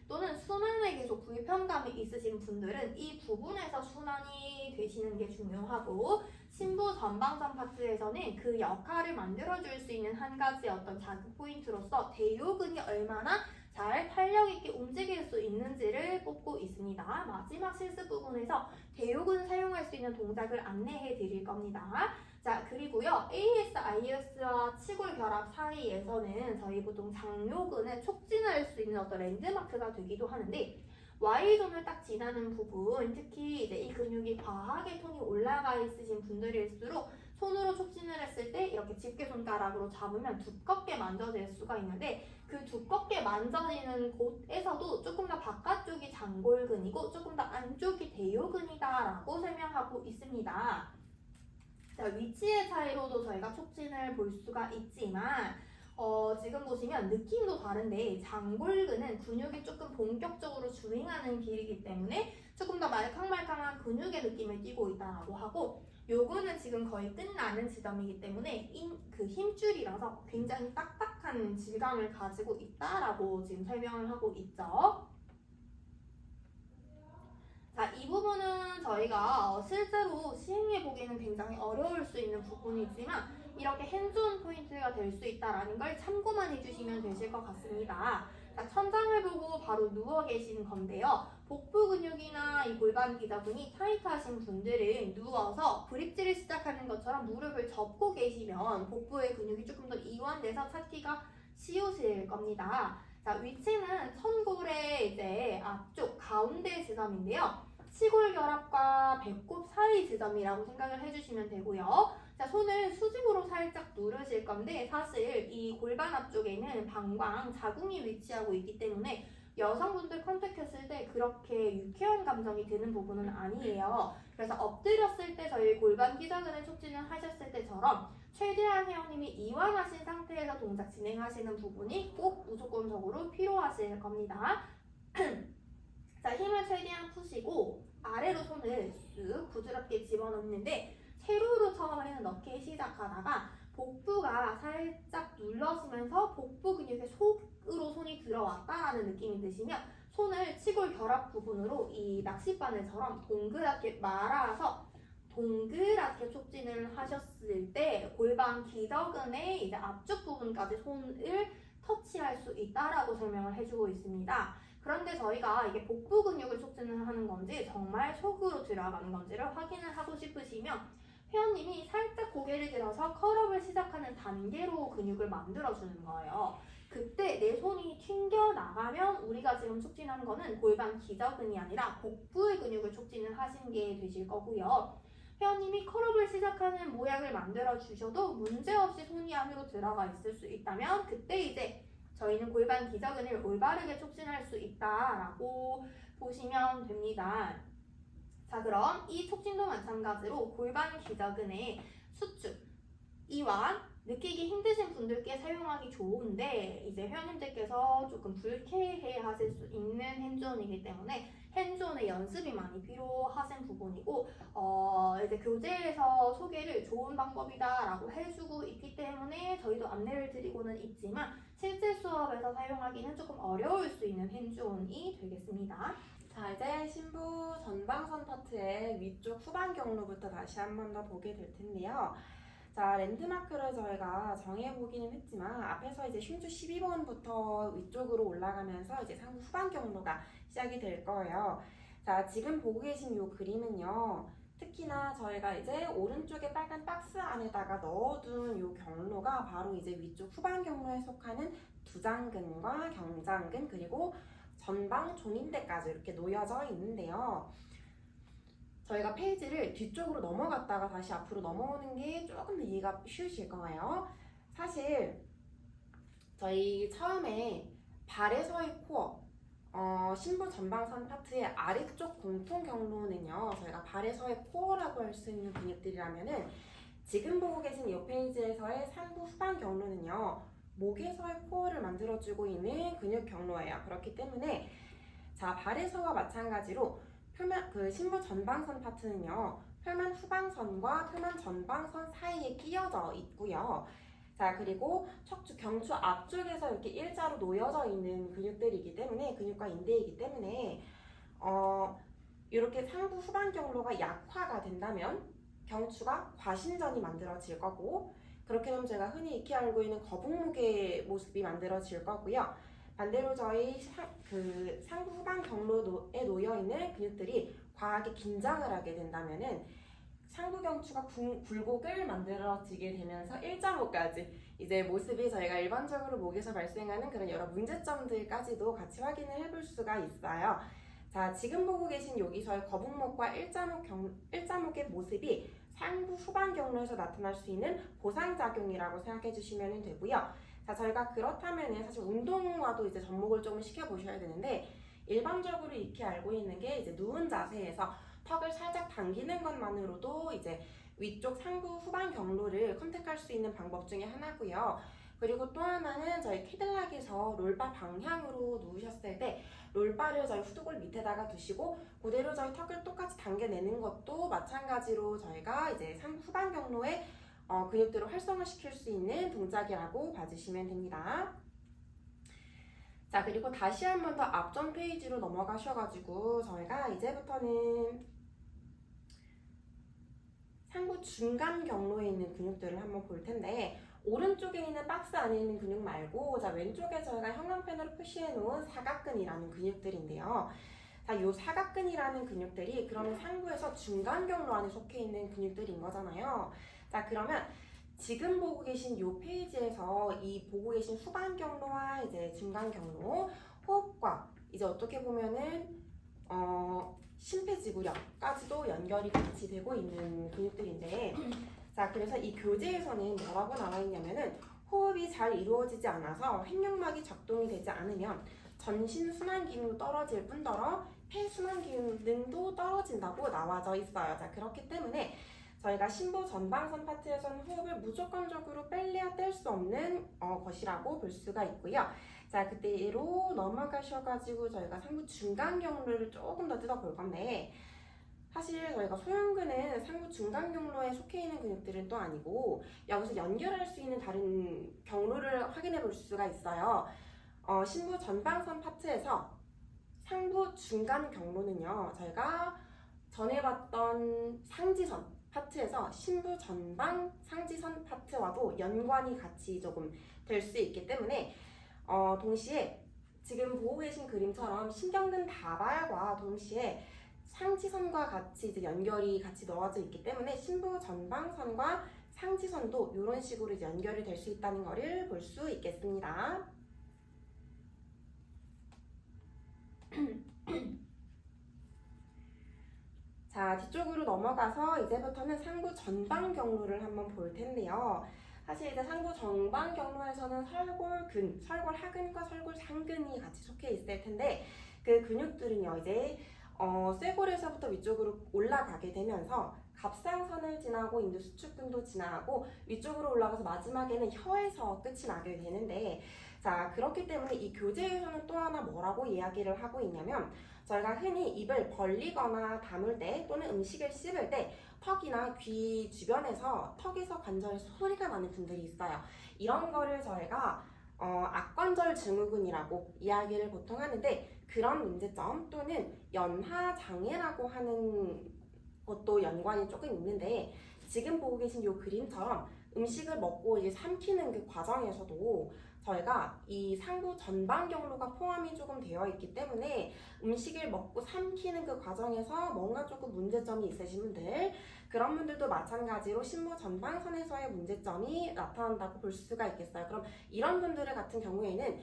또는 순환에 계속 불편감이 있으신 분들은 이 부분에서 순환이 되시는 게 중요하고, 신부 전방선 파트에서는 그 역할을 만들어줄 수 있는 한 가지 어떤 자극 포인트로서 대요근이 얼마나 잘 탄력 있게 움직일 수 있는지를 뽑고 있습니다. 마지막 실습 부분에서 대욕은 사용할 수 있는 동작을 안내해 드릴 겁니다. 자, 그리고요, ASIS와 치골 결합 사이에서는 저희 보통 장요근을 촉진할 수 있는 어떤 랜드마크가 되기도 하는데, Y존을 딱 지나는 부분, 특히 이제 이 근육이 과하게 톤이 올라가 있으신 분들일수록 손으로 촉진을 했을 때 이렇게 집게 손가락으로 잡으면 두껍게 만져질 수가 있는데, 그 두껍게 만져지는 곳에서도 조금 더 바깥쪽이 장골근이고 조금 더 안쪽이 대요근이다라고 설명하고 있습니다. 자, 위치의 차이로도 저희가 촉진을 볼 수가 있지만 지금 보시면 느낌도 다른데 장골근은 근육이 조금 본격적으로 주행하는 길이기 때문에 조금 더 말캉말캉한 근육의 느낌을 띠고 있다라고 하고, 요거는 지금 거의 끝나는 지점이기 때문에 그 힘줄이라서 굉장히 딱딱한 질감을 가지고 있다라고 지금 설명을 하고 있죠. 자, 이 부분은 저희가 실제로 시행해 보기에는 굉장히 어려울 수 있는 부분이지만 이렇게 핸즈온 포인트가 될 수 있다는 걸 참고만 해주시면 되실 것 같습니다. 자, 천장을 보고 바로 누워 계신 건데요. 복부 근육이나 이 골반 기저근이 타이트하신 분들은 누워서 브릿지를 시작하는 것처럼 무릎을 접고 계시면 복부의 근육이 조금 더 이완돼서 찾기가 쉬우실 겁니다. 자, 위치는 천골의 이제 앞쪽 가운데 지점인데요. 치골 결합과 배꼽 사이 지점이라고 생각을 해주시면 되고요. 자, 손을 수직으로 살짝 누르실 건데 사실 이 골반 앞쪽에는 방광, 자궁이 위치하고 있기 때문에 여성분들 컨택했을 때 그렇게 유쾌한 감정이 드는 부분은 아니에요. 그래서 엎드렸을 때 저희 골반 기저근을 촉진을 하셨을 때처럼 최대한 회원님이 이완하신 상태에서 동작 진행하시는 부분이 꼭 무조건적으로 필요하실 겁니다. 자, 힘을 최대한 푸시고 아래로 손을 쓱 부드럽게 집어넣는데 세로로 처음에는 넣기 시작하다가 복부가 살짝 눌러지면서 복부 근육의 속으로 손이 들어왔다라는 느낌이 드시면 손을 치골 결합 부분으로 이 낚싯바늘처럼 동그랗게 말아서 동그랗게 촉진을 하셨을 때 골반 기저근의 이제 앞쪽 부분까지 손을 터치할 수 있다라고 설명을 해주고 있습니다. 그런데 저희가 이게 복부 근육을 촉진을 하는 건지 정말 속으로 들어가는 건지를 확인을 하고 싶으시면 회원님이 살짝 고개를 들어서 컬업을 시작하는 단계로 근육을 만들어주는 거예요. 그때 내 손이 튕겨나가면 우리가 지금 촉진하는 거는 골반 기저근이 아니라 복부의 근육을 촉진을 하신 게 되실 거고요. 회원님이 컬업을 시작하는 모양을 만들어 주셔도 문제없이 손이 안으로 들어가 있을 수 있다면 그때 이제 저희는 골반 기저근을 올바르게 촉진할 수 있다라고 보시면 됩니다. 자, 그럼 이 촉진도 마찬가지로 골반 기저근의 수축, 이완, 느끼기 힘드신 분들께 사용하기 좋은데 이제 회원님들께서 조금 불쾌해 하실 수 있는 핸즈온이기 때문에 핸즈온의 연습이 많이 필요하신 부분이고 이제 교재에서 소개를 좋은 방법이다라고 해주고 있기 때문에 저희도 안내를 드리고는 있지만 실제 수업에서 사용하기는 조금 어려울 수 있는 핸즈온이 되겠습니다. 자, 이제 신부 전방선 파트의 위쪽 후방 경로부터 다시 한 번 더 보게 될 텐데요. 자, 랜드마크를 저희가 정해보기는 했지만 앞에서 이제 흉주 12번부터 위쪽으로 올라가면서 이제 상부 후방 경로가 시작이 될 거예요. 자, 지금 보고 계신 이 그림은요. 특히나 저희가 이제 오른쪽에 빨간 박스 안에다가 넣어둔 이 경로가 바로 이제 위쪽 후방 경로에 속하는 두장근과 경장근 그리고 전방 종인대까지 이렇게 놓여져 있는데요. 저희가 페이지를 뒤쪽으로 넘어갔다가 다시 앞으로 넘어오는 게 조금 더 이해가 쉬우실 거예요. 사실 저희 처음에 발에서의 코어, 신부 전방선 파트의 아래쪽 공통 경로는요. 저희가 발에서의 코어라고 할 수 있는 근육들이라면은 지금 보고 계신 이 페이지에서의 상부 후방 경로는요. 목에서의 코어를 만들어주고 있는 근육 경로예요. 그렇기 때문에 자, 발에서와 마찬가지로 표면 신부 전방선 파트는요. 표면 후방선과 표면 전방선 사이에 끼어져 있고요. 자, 그리고 척추, 경추 앞쪽에서 이렇게 일자로 놓여져 있는 근육들이기 때문에 근육과 인대이기 때문에 이렇게 상부 후방 경로가 약화가 된다면 경추가 과신전이 만들어질 거고 그렇게 되면 제가 흔히 익히 알고 있는 거북목의 모습이 만들어질 거고요. 반대로 저희 상부 후방 경로에 놓여 있는 근육들이 과하게 긴장을 하게 된다면은 상부 경추가 굴곡을 만들어지게 되면서 1.5까지 이제 모습이 저희가 일반적으로 목에서 발생하는 그런 여러 문제점들까지도 같이 확인을 해볼 수가 있어요. 자, 지금 보고 계신 여기서의 거북목과 1.5의 모습이 상부 후방 경로에서 나타날 수 있는 보상작용이라고 생각해 주시면 되고요. 자, 저희가 그렇다면 사실 운동과도 이제 접목을 좀 시켜보셔야 되는데, 일반적으로 익히 알고 있는 게 이제 누운 자세에서 턱을 살짝 당기는 것만으로도 이제 위쪽 상부 후방 경로를 컨택할 수 있는 방법 중에 하나고요. 그리고 또 하나는 저희 캐딜락에서 롤바 방향으로 누우셨을 때 롤바를 저희 후두골 밑에다가 두시고 그대로 저희 턱을 똑같이 당겨내는 것도 마찬가지로 저희가 이제 상부 후방 경로의 근육들을 활성화시킬 수 있는 동작이라고 봐주시면 됩니다. 자, 그리고 다시 한 번 더 앞전 페이지로 넘어가셔가지고 저희가 이제부터는 상부 중간 경로에 있는 근육들을 한번 볼 텐데, 오른쪽에 있는 박스 안에 있는 근육 말고 자, 왼쪽에 저희가 형광펜으로 표시해 놓은 사각근이라는 근육들인데요. 자, 이 사각근이라는 근육들이 그러면 상부에서 중간 경로 안에 속해 있는 근육들인 거잖아요. 자, 그러면 지금 보고 계신 이 페이지에서 이 보고 계신 후방 경로와 이제 중간 경로, 호흡과 이제 어떻게 보면은 심폐지구력까지도 연결이 같이 되고 있는 근육들인데, 자, 그래서 이 교재에서는 뭐라고 나와 있냐면은 호흡이 잘 이루어지지 않아서 횡격막이 작동이 되지 않으면 전신 순환 기능도 떨어질 뿐더러 폐 순환 기능도 떨어진다고 나와져 있어요. 자, 그렇기 때문에 저희가 심부 전방선 파트에서는 호흡을 무조건적으로 뺄래야 뗄 수 없는 것이라고 볼 수가 있고요. 자, 그때로 넘어가셔가지고 저희가 상부 중간 경로를 조금 더 뜯어볼 건데, 사실 저희가 소형근은 상부 중간 경로에 속해 있는 근육들은 또 아니고 여기서 연결할 수 있는 다른 경로를 확인해 볼 수가 있어요. 심부 전방선 파트에서 상부 중간 경로는요, 저희가 전에 봤던 상지선 파트에서 심부 전방 상지선 파트와도 연관이 같이 조금 될 수 있기 때문에 동시에 지금 보고 계신 그림처럼 신경근 다발과 동시에 상지선과 같이 이제 연결이 같이 넣어져 있기 때문에 심부 전방선과 상지선도 이런 식으로 이제 연결이 될 수 있다는 것을 볼 수 있겠습니다. 자, 뒤쪽으로 넘어가서 이제부터는 상부 전방 경로를 한번 볼 텐데요. 사실 이제 상부 전방 경로에서는 설골근, 설골하근과 설골상근이 같이 속해 있을 텐데, 그 근육들은요, 이제 쇄골에서부터 위쪽으로 올라가게 되면서 갑상선을 지나고 인두수축근도 지나고 위쪽으로 올라가서 마지막에는 혀에서 끝이 나게 되는데, 자, 그렇기 때문에 이 교재에서는 또 하나 뭐라고 이야기를 하고 있냐면, 저희가 흔히 입을 벌리거나 다물 때 또는 음식을 씹을 때 턱이나 귀 주변에서 턱에서 관절에서 소리가 나는 분들이 있어요. 이런 거를 저희가 악관절 증후군이라고 이야기를 보통 하는데, 그런 문제점 또는 연하 장애라고 하는 것도 연관이 조금 있는데, 지금 보고 계신 이 그림처럼 음식을 먹고 이제 삼키는 그 과정에서도 저희가 이 상부 전방 경로가 포함이 조금 되어 있기 때문에 음식을 먹고 삼키는 그 과정에서 뭔가 조금 문제점이 있으신 분들, 그런 분들도 마찬가지로 심부 전방선에서의 문제점이 나타난다고 볼 수가 있겠어요. 그럼 이런 분들 같은 경우에는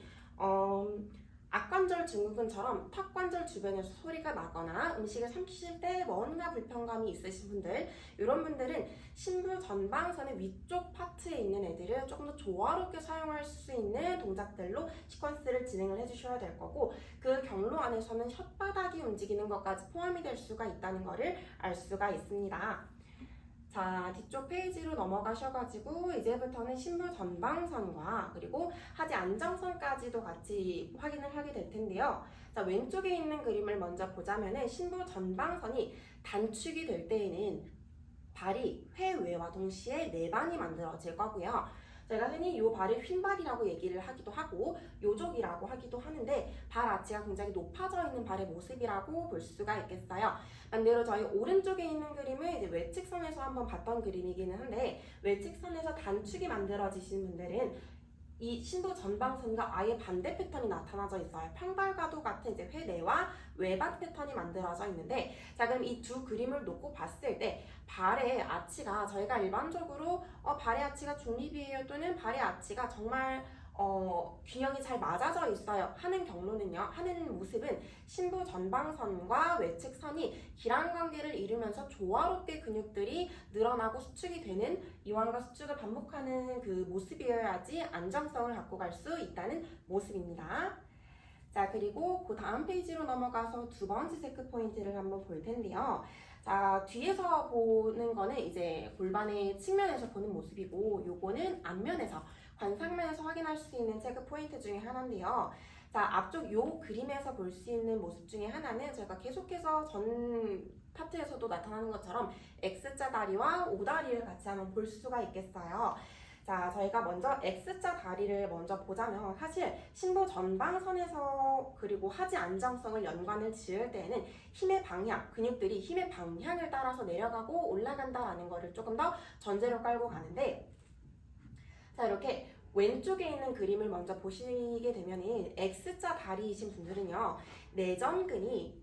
악관절 증후군처럼 턱관절 주변에서 소리가 나거나 음식을 삼키실 때 뭔가 불편감이 있으신 분들, 이런 분들은 심부 전방선의 위쪽 파트에 있는 애들을 조금 더 조화롭게 사용할 수 있는 동작들로 시퀀스를 진행을 해주셔야 될 거고, 그 경로 안에서는 혓바닥이 움직이는 것까지 포함이 될 수가 있다는 것을 알 수가 있습니다. 자, 뒤쪽 페이지로 넘어가셔가지고 이제부터는 심부 전방선과 그리고 하지 안정선까지도 같이 확인을 하게 될 텐데요. 자, 왼쪽에 있는 그림을 먼저 보자면은 심부 전방선이 단축이 될 때에는 발이 회외와 동시에 내반이 만들어질 거고요. 제가 흔히 이 발을 휜발이라고 얘기를 하기도 하고 요족이라고 하기도 하는데, 발 아치가 굉장히 높아져 있는 발의 모습이라고 볼 수가 있겠어요. 반대로 저희 오른쪽에 있는 그림은 이제 외측선에서 한번 봤던 그림이기는 한데, 외측선에서 단축이 만들어지신 분들은 이 신부 전방선과 아예 반대 패턴이 나타나져 있어요. 평발과도 같은 이제 회내와 외박 패턴이 만들어져 있는데, 자 그럼 이 두 그림을 놓고 봤을 때 발의 아치가 저희가 일반적으로 발의 아치가 중립이에요 또는 발의 아치가 정말 균형이 잘 맞아져 있어요 하는 경로는요, 하는 모습은 신부 전방선과 외측선이 기란관계를 이루면서 조화롭게 근육들이 늘어나고 수축이 되는, 이완과 수축을 반복하는 그 모습이어야지 안정성을 갖고 갈 수 있다는 모습입니다. 자 그리고 그 다음 페이지로 넘어가서 두 번째 체크 포인트를 한번 볼 텐데요. 자 뒤에서 보는 거는 이제 골반의 측면에서 보는 모습이고, 요거는 앞면에서 관상면에서 확인할 수 있는 체크 포인트 중에 하나인데요. 자 앞쪽 요 그림에서 볼 수 있는 모습 중에 하나는 제가 계속해서 전 파트에서도 나타나는 것처럼 X자 다리와 O 다리를 같이 한번 볼 수가 있겠어요. 자, 저희가 먼저 X자 다리를 먼저 보자면, 사실 신부 전방선에서 그리고 하지 안정성을 연관을 지을 때에는 힘의 방향, 근육들이 힘의 방향을 따라서 내려가고 올라간다라는 거를 조금 더 전제로 깔고 가는데, 자 이렇게 왼쪽에 있는 그림을 먼저 보시게 되면은 X자 다리이신 분들은요, 내전근이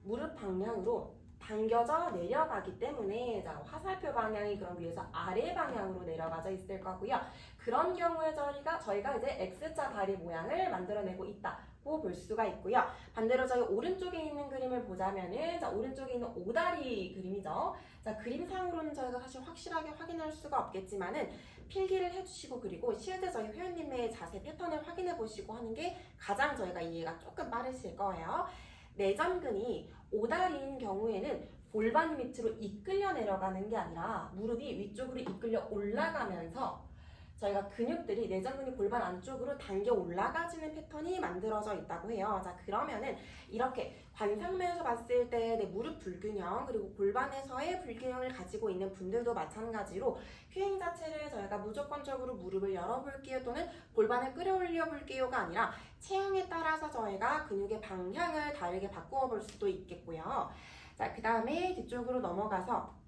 무릎 방향으로 당겨져 내려가기 때문에, 자 화살표 방향이 그럼 위에서 아래 방향으로 내려가져 있을 거고요. 그런 경우에 저희가 이제 X자 다리 모양을 만들어내고 있다고 볼 수가 있고요. 반대로 저희 오른쪽에 있는 그림을 보자면은, 자 오른쪽에 있는 오다리 그림이죠. 자 그림상으로는 저희가 사실 확실하게 확인할 수가 없겠지만은 필기를 해주시고, 그리고 실제 저희 회원님의 자세 패턴을 확인해 보시고 하는 게 가장 저희가 이해가 조금 빠르실 거예요. 내전근이 오다리인 경우에는 골반 밑으로 이끌려 내려가는 게 아니라 무릎이 위쪽으로 이끌려 올라가면서 저희가 근육들이 내전근이 골반 안쪽으로 당겨 올라가지는 패턴이 만들어져 있다고 해요. 자 그러면은 이렇게 관상면에서 봤을 때 내 무릎 불균형 그리고 골반에서의 불균형을 가지고 있는 분들도 마찬가지로 큐잉 자체를 저희가 무조건적으로 무릎을 열어볼게요 또는 골반을 끌어올려 볼게요가 아니라 체형에 따라서 저희가 근육의 방향을 다르게 바꾸어 볼 수도 있겠고요. 자, 그 다음에 뒤쪽으로 넘어가서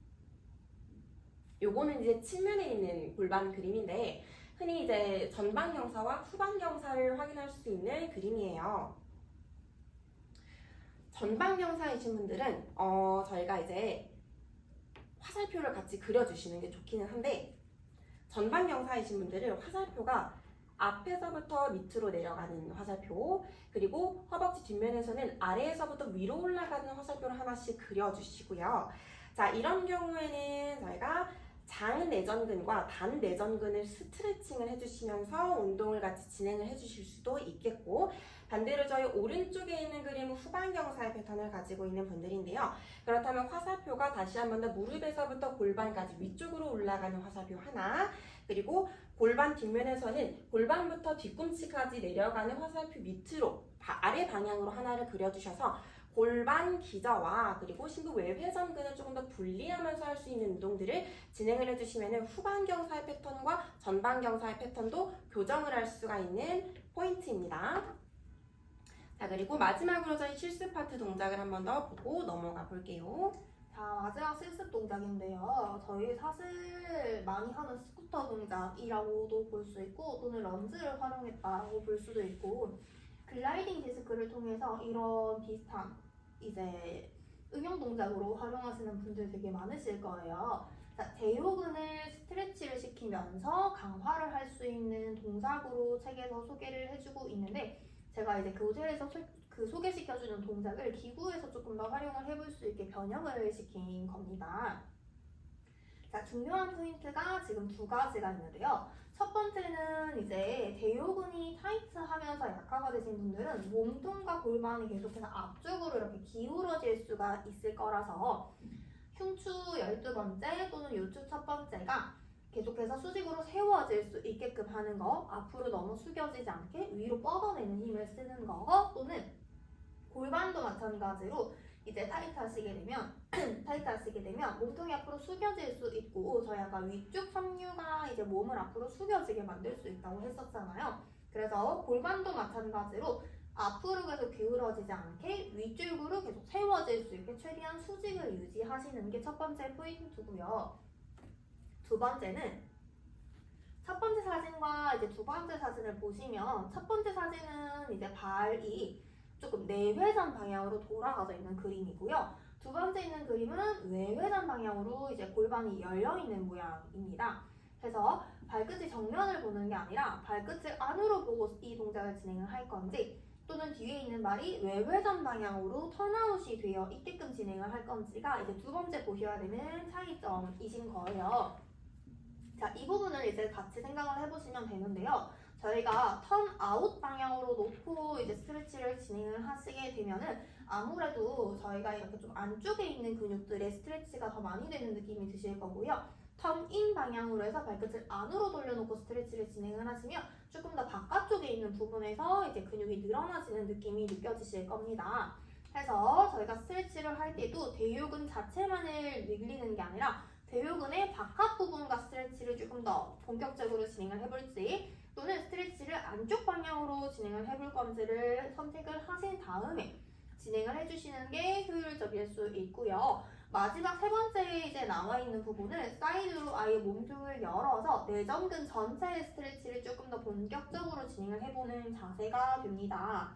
요거는 이제 측면에 있는 골반 그림인데, 흔히 이제 전방 경사와 후방 경사를 확인할 수 있는 그림이에요. 전방 경사이신 분들은 저희가 이제 화살표를 같이 그려주시는 게 좋기는 한데, 전방 경사이신 분들은 화살표가 앞에서부터 밑으로 내려가는 화살표, 그리고 허벅지 뒷면에서는 아래에서부터 위로 올라가는 화살표를 하나씩 그려주시고요. 자, 이런 경우에는 저희가 장 내전근과 단 내전근을 스트레칭을 해주시면서 운동을 같이 진행을 해주실 수도 있겠고, 반대로 저희 오른쪽에 있는 그림은 후방 경사의 패턴을 가지고 있는 분들인데요. 그렇다면 화살표가 다시 한 번 더 무릎에서부터 골반까지 위쪽으로 올라가는 화살표 하나, 그리고 골반 뒷면에서는 골반부터 뒤꿈치까지 내려가는 화살표 밑으로 아래 방향으로 하나를 그려주셔서 골반 기저와 그리고 신부 외회전근을 조금 더 분리하면서 할 수 있는 운동들을 진행을 해주시면 후방 경사의 패턴과 전방 경사의 패턴도 교정을 할 수가 있는 포인트입니다. 자 그리고 마지막으로 저희 실습 파트 동작을 한 번 더 보고 넘어가 볼게요. 자, 마지막 실습 동작인데요. 저희 사실 많이 하는 스쿠터 동작이라고도 볼 수 있고 또는 런지를 활용했다라고 볼 수도 있고, 글라이딩 디스크를 통해서 이런 비슷한 이제 응용 동작으로 활용하시는 분들 되게 많으실 거예요. 자, 대요근을 스트레치를 시키면서 강화를 할 수 있는 동작으로 책에서 소개를 해주고 있는데, 제가 이제 교재에서 소개시켜주는 동작을 기구에서 조금 더 활용을 해볼 수 있게 변형을 시킨 겁니다. 자, 중요한 포인트가 지금 두 가지가 있는데요. 첫 번째는 이제 대요근이 타이트하면서 약화가 되신 분들은 몸통과 골반이 계속해서 앞쪽으로 이렇게 기울어질 수가 있을 거라서 흉추 12번째 또는 요추 첫 번째가 계속해서 수직으로 세워질 수 있게끔 하는 거, 앞으로 너무 숙여지지 않게 위로 뻗어내는 힘을 쓰는 거, 또는 골반도 마찬가지로 이제 타이트 하시게 되면 몸통이 앞으로 숙여질 수 있고, 저희 아까 위쪽 삼류가 이제 몸을 앞으로 숙여지게 만들 수 있다고 했었잖아요. 그래서 골반도 마찬가지로 앞으로 계속 기울어지지 않게 위쪽으로 계속 세워질 수 있게 최대한 수직을 유지하시는 게 첫 번째 포인트고요. 두 번째는 첫 번째 사진과 이제 두 번째 사진을 보시면 첫 번째 사진은 이제 발이 조금 내회전 방향으로 돌아가져 있는 그림이고요. 두 번째 있는 그림은 외회전 방향으로 이제 골반이 열려 있는 모양입니다. 그래서 발끝의 정면을 보는 게 아니라 발끝을 안으로 보고 이 동작을 진행을 할 건지 또는 뒤에 있는 발이 외회전 방향으로 턴아웃이 되어 있게끔 진행을 할 건지가 이제 두 번째 보셔야 되는 차이점이신 거예요. 자, 이 부분을 이제 같이 생각을 해보시면 되는데요. 저희가 턴아웃 방향으로 놓고 이제 스트레치를 진행을 하시게 되면은 아무래도 저희가 이렇게 좀 안쪽에 있는 근육들의 스트레치가 더 많이 되는 느낌이 드실 거고요. 턴인 방향으로 해서 발끝을 안으로 돌려놓고 스트레치를 진행을 하시면 조금 더 바깥쪽에 있는 부분에서 이제 근육이 늘어나지는 느낌이 느껴지실 겁니다. 그래서 저희가 스트레치를 할 때도 대흉근 자체만을 늘리는 게 아니라 대흉근의 바깥 부분과 스트레치를 조금 더 본격적으로 진행을 해볼지 또는 스트레치를 안쪽 방향으로 진행을 해볼 건지를 선택을 하신 다음에 진행을 해주시는 게 효율적일 수 있고요. 마지막 세 번째에 이제 나와 있는 부분은 사이드로 아예 몸통을 열어서 내전근 전체의 스트레치를 조금 더 본격적으로 진행을 해보는 자세가 됩니다.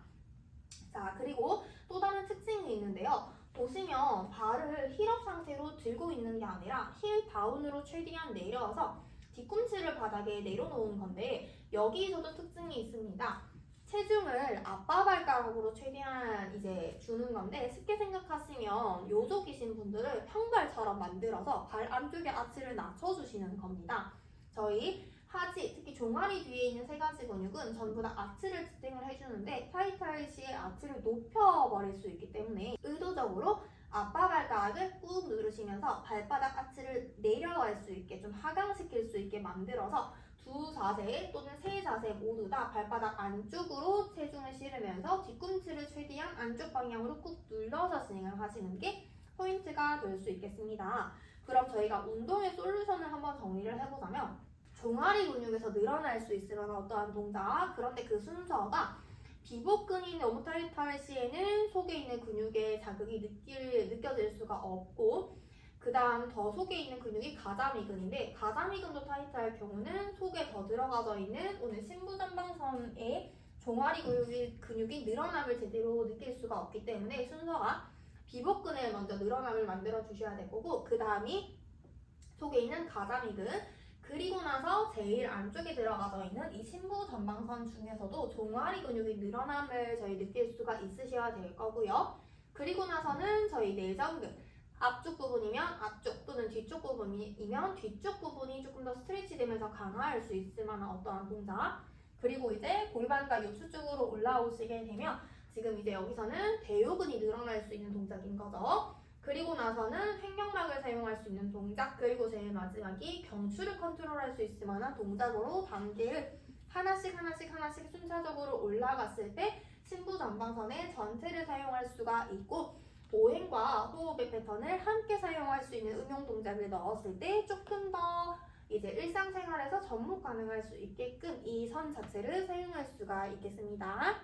자, 그리고 또 다른 특징이 있는데요. 보시면 발을 힐업 상태로 들고 있는 게 아니라 힐 다운으로 최대한 내려서 뒤꿈치를 바닥에 내려놓은 건데 여기서도 특징이 있습니다. 체중을 앞바 발가락으로 최대한 이제 주는 건데 쉽게 생각하시면 요족이신 분들은 평발처럼 만들어서 발 안쪽에 아치를 낮춰주시는 겁니다. 저희 하지, 특히 종아리 뒤에 있는 세 가지 근육은 전부 다 아치를 지탱을 해주는데 타이트할 시에 아치를 높여버릴 수 있기 때문에 의도적으로 앞바 발가락을 꾹 누르시면서 발바닥 아치를 내려갈 수 있게 좀 하강시킬 수 있게 만들어서 두 자세 또는 세 자세 모두 다 발바닥 안쪽으로 체중을 실으면서 뒤꿈치를 최대한 안쪽 방향으로 꾹 눌러서 진행을 하시는 게 포인트가 될 수 있겠습니다. 그럼 저희가 운동의 솔루션을 한번 정리를 해보자면 종아리 근육에서 늘어날 수 있을 만한 어떠한 동작, 그런데 그 순서가 비복근이 너무 타이트할 시에는 속에 있는 근육의 자극이 느껴질 수가 없고 그 다음 더 속에 있는 근육이 가자미근인데 가자미근도 타이트할 경우는 속에 더 들어가져 있는 오늘 신부전방선의 종아리 근육이 늘어남을 제대로 느낄 수가 없기 때문에 순서가 비복근에 먼저 늘어남을 만들어 주셔야 될 거고 그 다음이 속에 있는 가자미근 그리고 나서 제일 안쪽에 들어가져 있는 이 신부 전방선 중에서도 종아리 근육이 늘어남을 저희 느낄 수가 있으셔야 될 거고요. 그리고 나서는 저희 내전근 앞쪽 부분이면 앞쪽 또는 뒤쪽 부분이면 뒤쪽 부분이 조금 더 스트레치 되면서 강화할 수 있을 만한 어떠한 동작 그리고 이제 골반과 요추 쪽으로 올라오시게 되면 지금 이제 여기서는 대요근이 늘어날 수 있는 동작인 거죠. 그리고 나서는 횡격막을 사용할 수 있는 동작 그리고 제일 마지막이 경추를 컨트롤할 수 있을 만한 동작으로 단계를 하나씩 순차적으로 올라갔을 때 신부 전방선의 전체를 사용할 수가 있고 보행과 호흡의 패턴을 함께 사용할 수 있는 응용 동작을 넣었을 때 조금 더 이제 일상생활에서 접목 가능할 수 있게끔 이 선 자체를 사용할 수가 있겠습니다.